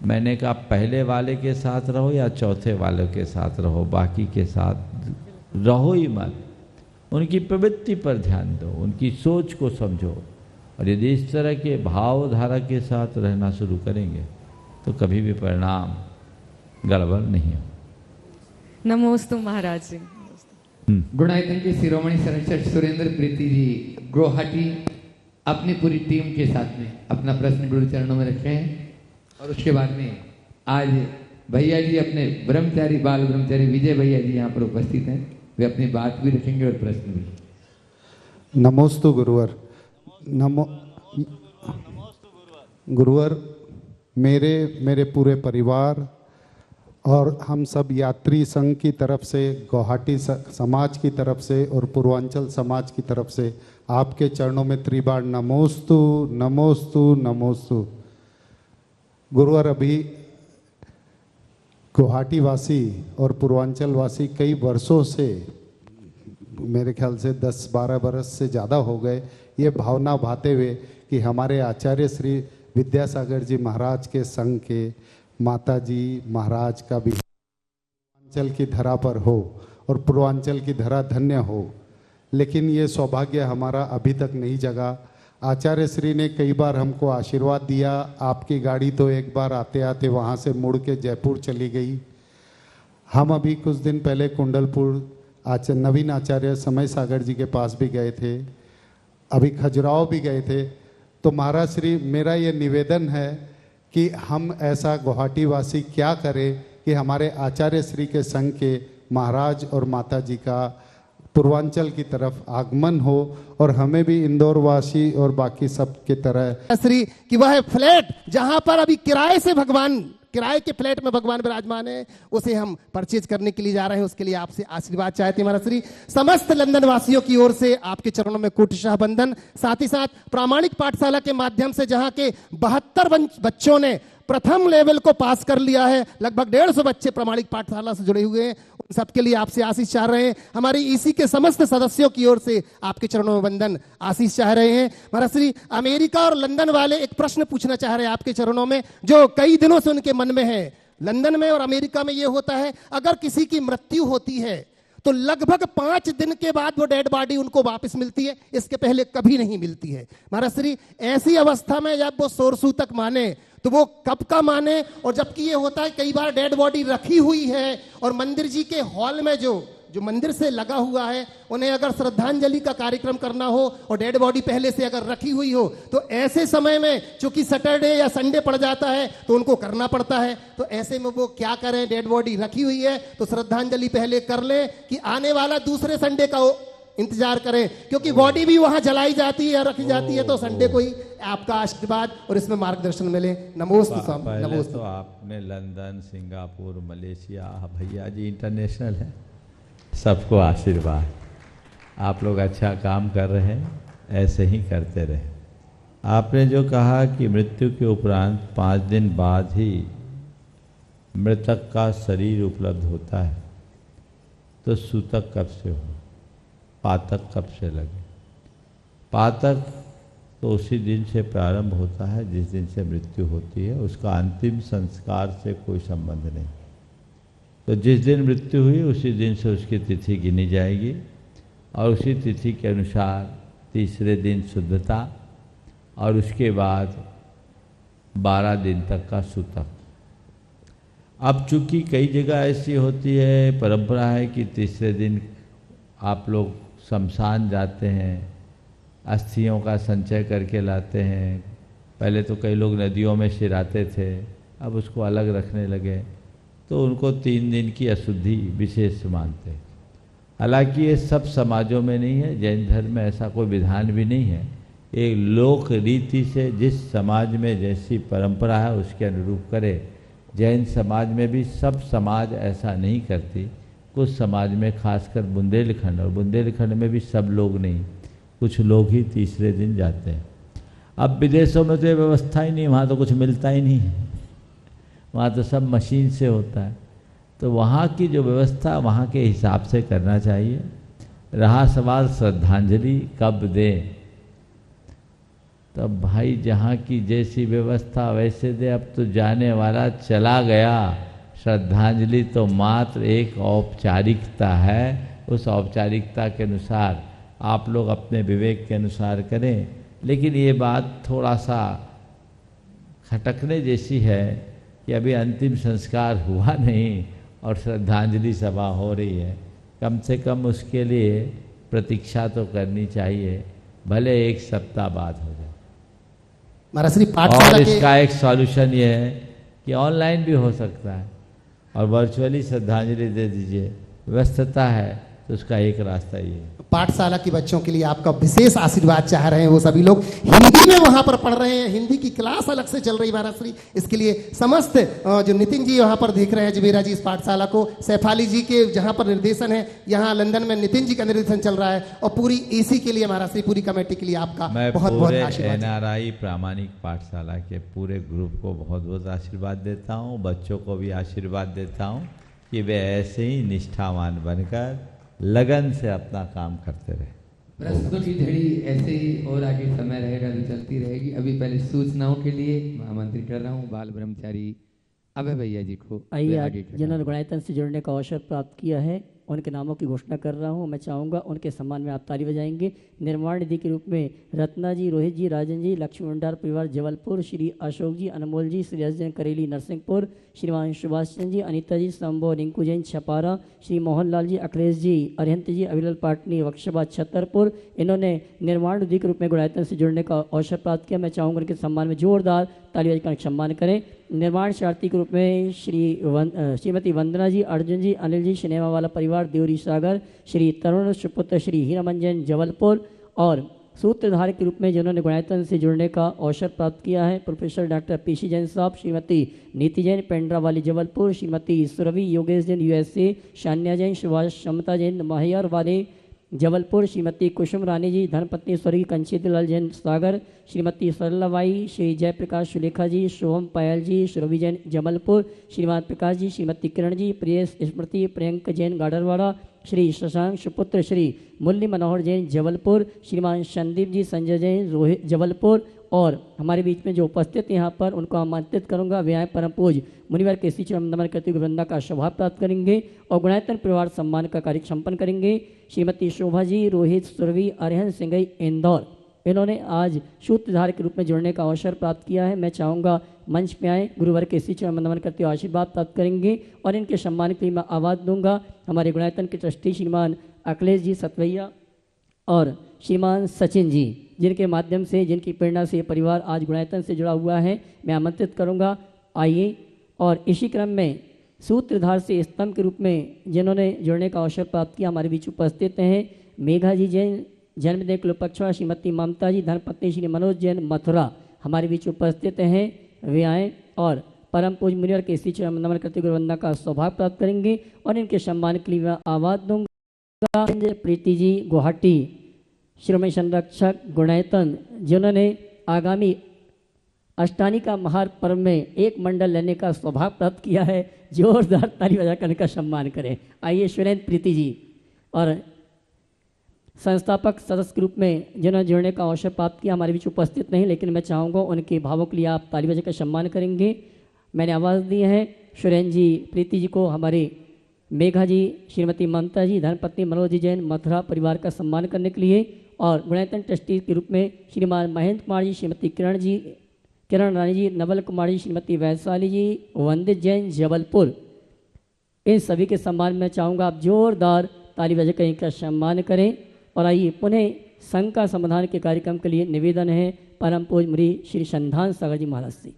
मैंने कहा पहले वाले के साथ रहो या चौथे वाले के साथ रहो, बाकी के साथ रहो ही मत। उनकी प्रवृत्ति पर ध्यान दो, उनकी सोच को समझो, और यदि इस तरह के भावधारा के साथ रहना शुरू करेंगे तो कभी भी परिणाम गड़बड़ नहीं हो। नमोस्तु महाराज जी। गुणायतन के शिरोमणि संरक्षक सुरेंद्र प्रीति जी गुवाहाटी अपनी पूरी टीम के साथ में अपना प्रश्न गुरु चरणों में रखे हैं, और उसके बाद में आज भैया जी अपने ब्रह्मचारी बाल ब्रह्मचारी विजय भैया जी यहाँ पर उपस्थित हैं, वे अपनी बात भी रखेंगे और प्रश्न भी। नमोस्तु गुरुवर। गुरुवर, मेरे पूरे परिवार और हम सब यात्री संघ की तरफ से, गुवाहाटी समाज की तरफ से और पूर्वांचल समाज की तरफ से आपके चरणों में त्रिबार नमोस्तु नमोस्तु नमोस्तु। गुरुवर, अभी गुवाहाटी वासी और पूर्वांचल वासी कई वर्षों से, मेरे ख्याल से 10-12 बरस से ज़्यादा हो गए, ये भावना भाते हुए कि हमारे आचार्य श्री विद्यासागर जी महाराज के संघ के माता जी महाराज का भी पूर्वांचल की धरा पर हो और पूर्वांचल की धरा धन्य हो, लेकिन ये सौभाग्य हमारा अभी तक नहीं जगा। आचार्य श्री ने कई बार हमको आशीर्वाद दिया। आपकी गाड़ी तो एक बार आते आते वहाँ से मुड़ के जयपुर चली गई। हम अभी कुछ दिन पहले कुंडलपुर नवीन आचार्य समय सागर जी के पास भी गए थे, अभी खजुराहो भी गए थे। तो महाराज श्री, मेरा ये निवेदन है कि हम ऐसा गुवाहाटी वासी क्या करें कि हमारे आचार्य श्री के संघ के महाराज और माता जी का पूर्वांचल की तरफ आगमन हो और हमें भी इंदौर वासी और बाकी सब की तरह श्री कि वह फ्लैट जहां पर अभी किराए से भगवान, किराए के फ्लैट में भगवान विराजमान है, उसे हम परचेज करने के लिए जा रहे हैं। उसके लिए आपसे आशीर्वाद चाहते हैं महाराज श्री। समस्त लंदन वासियों की ओर से आपके चरणों में कोटिशाह बंदन। साथ ही साथ प्रामाणिक पाठशाला के माध्यम से जहां के 72 बच्चों ने प्रथम लेवल को पास कर लिया है, लगभग 150 बच्चे प्रामाणिक पाठशाला से जुड़े हुए हैं, उन सबके लिए आपसे आशीष चाह रहे हैं। हमारी ईसी के समस्त सदस्यों की ओर से आपके चरणों में वंदन, आशीष चाह रहे हैं। महाराज श्री, अमेरिका और लंदन वाले एक प्रश्न पूछना चाह रहे हैं आपके चरणों में, जो कई दिनों से उनके मन में है। लंदन में और अमेरिका में यह होता है, अगर किसी की मृत्यु होती है तो लगभग 5 दिन के बाद वो डेड बॉडी उनको वापस मिलती है, इसके पहले कभी नहीं मिलती है। महाराज श्री, ऐसी अवस्था में जब वो सोरसू तक माने तो वो कब का माने? और जबकि ये होता है कई बार डेड बॉडी रखी हुई है और मंदिर जी के हॉल में जो जो मंदिर से लगा हुआ है, उन्हें अगर श्रद्धांजलि का कार्यक्रम करना हो और डेड बॉडी पहले से अगर रखी हुई हो तो ऐसे समय में चूंकि सैटरडे या संडे पड़ जाता है तो उनको करना पड़ता है। तो ऐसे में वो क्या करें, डेड बॉडी रखी हुई है तो श्रद्धांजलि पहले कर लें कि आने वाला दूसरे संडे का इंतजार करें, क्योंकि बॉडी भी वहां जलाई जाती है, रखी जाती है। तो संडे को ही आपका आशीर्वाद और इसमें मार्गदर्शन मिले। नमोस्तु स्वामी, नमोस्तु। तो आपने लंदन, सिंगापुर, मलेशिया, भैया जी इंटरनेशनल है, सबको आशीर्वाद। आप लोग अच्छा काम कर रहे हैं, ऐसे ही करते रहे। आपने जो कहा कि मृत्यु के उपरांत 5 दिन बाद ही मृतक का शरीर उपलब्ध होता है, तो सूतक कब से हो, पातक कब से लगे? पातक तो उसी दिन से प्रारंभ होता है जिस दिन से मृत्यु होती है, उसका अंतिम संस्कार से कोई संबंध नहीं। तो जिस दिन मृत्यु हुई उसी दिन से उसकी तिथि गिनी जाएगी और उसी तिथि के अनुसार तीसरे दिन शुद्धता और उसके बाद 12 दिन तक का सूतक। अब चूंकि कई जगह ऐसी होती है, परंपरा है कि तीसरे दिन आप लोग शमशान जाते हैं, अस्थियों का संचय करके लाते हैं। पहले तो कई लोग नदियों में सिराते थे, अब उसको अलग रखने लगे, तो उनको 3 दिन की अशुद्धि विशेष मानते हैं। हालांकि ये सब समाजों में नहीं है, जैन धर्म में ऐसा कोई विधान भी नहीं है। एक लोक रीति से जिस समाज में जैसी परंपरा है उसके अनुरूप करे। जैन समाज में भी सब समाज ऐसा नहीं करती, कुछ समाज में खासकर बुंदेलखंड, और बुंदेलखंड में भी सब लोग नहीं, कुछ लोग ही तीसरे दिन जाते हैं। अब विदेशों में तो ये व्यवस्था ही नहीं, वहाँ तो कुछ मिलता ही नहीं है, वहाँ तो सब मशीन से होता है। तो वहाँ की जो व्यवस्था वहाँ के हिसाब से करना चाहिए। रहा सवाल श्रद्धांजलि कब दें, तब भाई जहाँ की जैसी व्यवस्था वैसे दे। अब तो जाने वाला चला गया, श्रद्धांजलि तो मात्र एक औपचारिकता है, उस औपचारिकता के अनुसार आप लोग अपने विवेक के अनुसार करें। लेकिन ये बात थोड़ा सा खटकने जैसी है कि अभी अंतिम संस्कार हुआ नहीं और श्रद्धांजलि सभा हो रही है। कम से कम उसके लिए प्रतीक्षा तो करनी चाहिए, भले 1 सप्ताह बाद हो जाए। और इसका एक सॉल्यूशन ये है कि ऑनलाइन भी हो सकता है और वर्चुअली श्रद्धांजलि दे दीजिए। व्यस्तता है तो उसका एक रास्ता ये है। पाठशाला के बच्चों के लिए आपका विशेष आशीर्वाद चाह रहे हैं, वो सभी लोग हिंदी में वहां पर पढ़ रहे हैं, हिंदी की क्लास अलग से चल रही महाराज श्री। इसके लिए समस्त जो नितिन जी वहां पर देख रहे हैं जवेरा जी इस पाठशाला को, सैफाली जी के जहां पर निर्देशन है, यहाँ लंदन में नितिन जी का निर्देशन चल रहा है, और पूरी एसी के लिए महाराज श्री, पूरी कमेटी के लिए आपका बहुत बहुत आशीर्वाद। NRI प्रामाणिक पाठशाला के पूरे ग्रुप को बहुत बहुत आशीर्वाद देता हूँ, बच्चों को भी आशीर्वाद देता हूँ कि वे ऐसे ही निष्ठावान बनकर लगन से अपना काम करते रहे। प्रश्नों की झड़ी ऐसे ही और आगे समय रहेगा तो चलती रहेगी। अभी पहले सूचनाओं के लिए आमंत्रित कर रहा हूँ बाल ब्रह्मचारी अभय भैया जी को। आइए, जिन्होंने गुणायतन से जुड़ने का अवसर प्राप्त किया है उनके नामों की घोषणा कर रहा हूं। मैं चाहूँगा उनके सम्मान में आप ताली बजाएंगे। निर्माण निधि के रूप में रत्ना जी, रोहित जी, राजन जी, लक्ष्मी भंडार परिवार जबलपुर, श्री अशोक जी, अनमोल जी, श्री अजय करेली नरसिंहपुर, श्रीमान सुभाष चंद्र जी, अनीता जी, संभव रिंकू जैन छपारा, श्री मोहन लाल जी, अखिलेश जी, अरिहंत जी, अविलाल पाटनी वक्षबाद छतरपुर, इन्होंने निर्माण निधि के रूप में गुणायतन से जुड़ने का अवसर प्राप्त किया। मैं चाहूँगा उनके सम्मान में जोरदार ताली बजाकर सम्मान करें। निर्माण शार्थी के रूप में श्रीमती वंदना जी, अर्जुन जी, अनिल जी, सिनेमा वाला परिवार देवरी सागर, श्री तरुण सुपुत्र श्री हीरामंजन जबलपुर, और सूत्रधार के रूप में जिन्होंने गुणायतन से जुड़ने का अवसर प्राप्त किया है प्रोफेसर डॉक्टर पीसी जैन साहब, श्रीमती नीति जैन पेंड्रा वाली जबलपुर, श्रीमती सुरभि योगेश जैन USA, शान्या जैन, सुभाष समता जैन माहियार वाले जबलपुर, श्रीमती कुसुम रानी जी, धर्मपत्नी स्वर्गीय कंचित लाल जैन सागर, श्रीमती सरलाबाई, श्री जयप्रकाश सुलेखा जी, शुभम पायल जी, सुरभि जैन जबलपुर, श्रीमान प्रकाश जी, श्रीमती किरण जी, प्रियेश स्मृति प्रियंक जैन गाडरवाड़ा, श्री शशांक सुपुत्र श्री मुरली मनोहर जैन जबलपुर, श्रीमान संदीप जी, संजय जैन रोहित जबलपुर, और हमारे बीच में जो उपस्थित यहाँ पर उनको आमंत्रित करूँगा। वे आए परम पूज मुनिवर केसी चरण नमन करते हुए वृंदा का शोभा प्राप्त करेंगे और गुणायतन परिवार सम्मान का कार्य संपन्न करेंगे। श्रीमती शोभा जी, रोहित सुरभि, अरिहंत सिंगई इंदौर, इन्होंने आज सूत्रधार के रूप में जुड़ने का अवसर प्राप्त किया है। मैं चाहूँगा मंच पे आए, गुरुवर के श्री चरण नमन करते हुए आशीर्वाद प्राप्त करेंगे और इनके सम्मान के लिए मैं आवाज़ दूंगा। हमारे गुणायतन के ट्रस्टी श्रीमान अखिलेश जी सतवैया और श्रीमान सचिन जी, जिनके माध्यम से, जिनकी प्रेरणा से ये परिवार आज गुणायतन से जुड़ा हुआ है, मैं आमंत्रित करूंगा। आइए। और इसी क्रम में सूत्रधार से स्तंभ के रूप में जिन्होंने जुड़ने का अवसर प्राप्त किया, हमारे बीच उपस्थित हैं मेघा जी जैन, जन्मदिन कुलपक्षा श्रीमती ममता जी, धर्मपत्नी श्री मनोज जैन मथुरा हमारे बीच उपस्थित हैं। वे आएँ और परम पूज मुनिवर के श्री चरण नमन करते गुरुवंदना का सौभाग्य प्राप्त करेंगे और इनके सम्मान के लिए मैं आवाज़ दूंगा। प्रीति जी गुवाहाटी, श्रोमणी संरक्षक गुणायतन, जिन्होंने आगामी अष्टानी का महार पर्व में एक मंडल लेने का सौभाग्य प्राप्त किया है, जोरदार ताली बजाकर इनका सम्मान करें। आइए सुरेंद्र प्रीति जी। और संस्थापक सदस्य के रूप में जिन्होंने जुड़ने का अवसर प्राप्त किया, हमारे बीच उपस्थित नहीं, लेकिन मैं चाहूँगा उनके भावों के लिए आप ताली बजाकर सम्मान करेंगे। मैंने आवाज़ दी है सुरेंद्र जी प्रीति जी को, हमारे मेघा जी, श्रीमती ममता जी, धर्मपत्नी मनोज जी जैन मथुरा परिवार का सम्मान करने के लिए, और गुणायतन ट्रस्टी के रूप में श्रीमान महेंद्र कुमार जी, श्रीमती किरण रानी जी, नवल कुमार जी, श्रीमती वैशाली जी, वंदित जैन जबलपुर, इन सभी के सम्मान में चाहूँगा आप जोरदार ताली बजाकर इनका सम्मान करें। और आइए पुनः संघ का समाधान के कार्यक्रम के लिए निवेदन है परम पूज्य मुनि श्री संधान सागर जी महाराज से।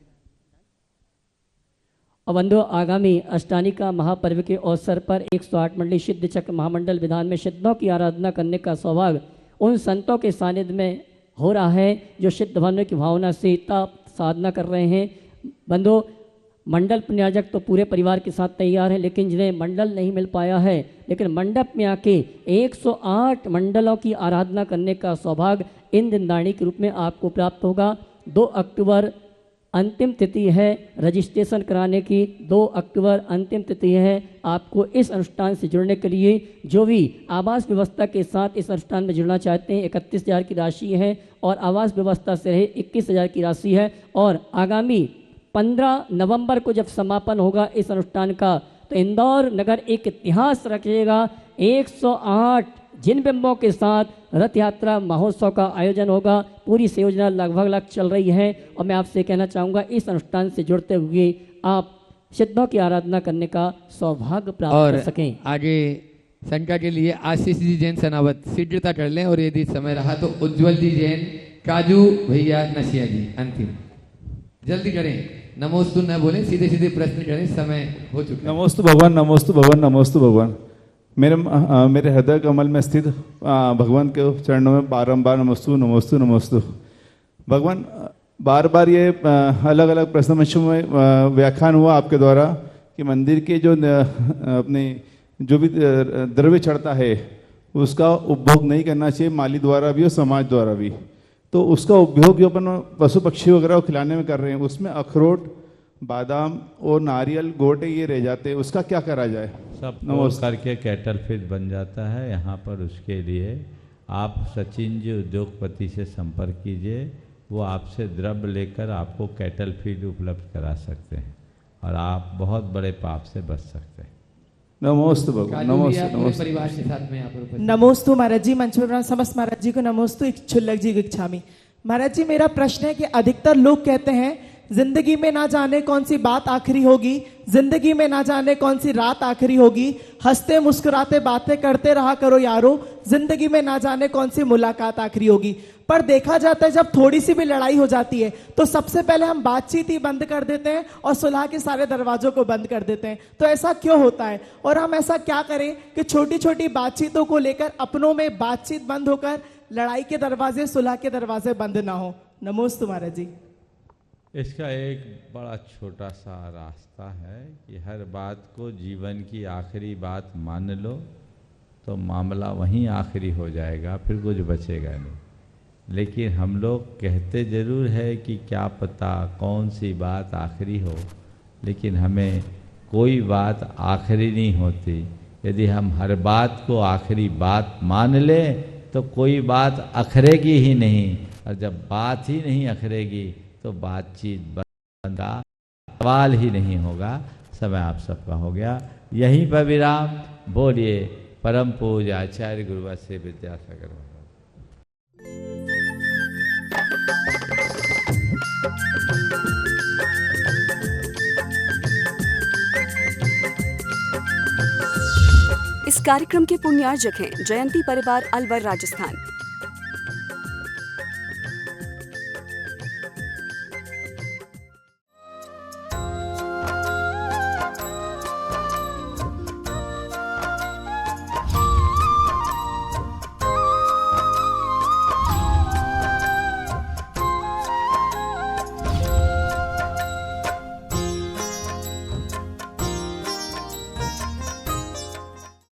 और बंधुओं, आगामी अष्टानी का महापर्व के अवसर पर 108 मंडली सिद्ध चक्र महामंडल विधान में सिद्धों की आराधना करने का सौभाग्य उन संतों के सानिध्य में हो रहा है जो सिद्ध बनने की भावना से तप साधना कर रहे हैं। बंधुओं, मंडल पुण्याजक तो पूरे परिवार के साथ तैयार हैं, लेकिन जिन्हें मंडल नहीं मिल पाया है, लेकिन मंडप में आके 108 मंडलों की आराधना करने का सौभाग्य इन दिनदानी के रूप में आपको प्राप्त होगा। 2 अक्टूबर अंतिम तिथि है रजिस्ट्रेशन कराने की, 2 अक्टूबर अंतिम तिथि है आपको इस अनुष्ठान से जुड़ने के लिए। जो भी आवास व्यवस्था के साथ इस अनुष्ठान में जुड़ना चाहते हैं, 31,000 की राशि है और आवास व्यवस्था से रहे 21,000 की राशि है। और आगामी 15 नवंबर को जब समापन होगा इस अनुष्ठान का, तो इंदौर नगर एक इतिहास रखेगा। 108 जिन बिंबों के साथ रथ यात्रा महोत्सव का आयोजन होगा। पूरी से योजना लगभग चल रही है और मैं आपसे कहना चाहूँगा इस अनुष्ठान से जुड़ते हुए आप सिद्धों की आराधना करने का सौभाग्य प्राप्त कर सकें। आगे संख्या के लिए आशीष जी जैन सनावत शीघ्रता कर लें, और यदि समय रहा तो उज्जवल जी जैन, काजू भैया नशिया जी अंतिम जल्दी करें। नमोस्तु न बोलें, सीधे सीधे प्रश्न करें, समय हो चुका। नमोस्तु भगवान, नमोस्तु भगवान, नमोस्तु भगवान। मेरे हृदय कमल में स्थित भगवान के चरणों में बारंबार नमोस्तु नमोस्तु नमोस्तु। भगवान, बार बार ये अलग अलग प्रश्न में व्याख्यान हुआ आपके द्वारा कि मंदिर के जो अपने जो भी द्रव्य चढ़ता है उसका उपभोग नहीं करना चाहिए, माली द्वारा भी और समाज द्वारा भी। तो उसका उपयोग जो अपन पशु पक्षी वगैरह को खिलाने में कर रहे हैं, उसमें अखरोट, बादाम और नारियल गोटे ये रह जाते हैं, उसका क्या करा जाए? सब नमस्कार करके कैटल फीड बन जाता है यहाँ पर। उसके लिए आप सचिन जी उद्योगपति से संपर्क कीजिए, वो आपसे द्रव्य लेकर आपको कैटल फीड उपलब्ध करा सकते हैं और आप बहुत बड़े पाप से बच सकते हैं। नमोस्तु भगवान, नमोस्तु परिवार के साथ में यहाँ पर नमोस्तु महाराज जी, मंच पर समस्त महाराज जी को नमोस्तु, क्षुल्लक जी को इच्छामी। महाराज जी, मेरा प्रश्न है कि अधिकतर लोग कहते हैं जिंदगी में ना जाने कौन सी बात आखिरी होगी, जिंदगी में ना जाने कौन सी रात आखिरी होगी, हंसते मुस्कुराते बातें करते रहा करो यारो, जिंदगी में ना जाने कौन सी मुलाकात आखिरी होगी। पर देखा जाता है जब थोड़ी सी भी लड़ाई हो जाती है तो सबसे पहले हम बातचीत ही बंद कर देते हैं और सुलह के सारे दरवाजों को बंद कर देते हैं। तो ऐसा क्यों होता है और हम ऐसा क्या करें कि छोटी छोटी बातचीतों को लेकर अपनों में बातचीत बंद होकर लड़ाई के दरवाजे, सुलह के दरवाजे बंद ना हो। नमोस्तु महाराज जी। इसका एक बड़ा छोटा सा रास्ता है कि हर बात को जीवन की आखिरी बात मान लो तो मामला वहीं आखिरी हो जाएगा, फिर कुछ बचेगा नहीं। लेकिन हम लोग कहते ज़रूर है कि क्या पता कौन सी बात आखिरी हो, लेकिन हमें कोई बात आखिरी नहीं होती। यदि हम हर बात को आखिरी बात मान लें तो कोई बात अखरेगी ही नहीं, और जब बात ही नहीं अखरेगी तो बातचीत बंद, सवाल ही नहीं होगा। समय आप सबका हो गया, यहीं पर विराम। बोलिए परम पूज्य आचार्य गुरुवर श्री विद्यासागर महाराज। इस कार्यक्रम के पुण्यार्जक हैं जयंती परिवार अलवर राजस्थान।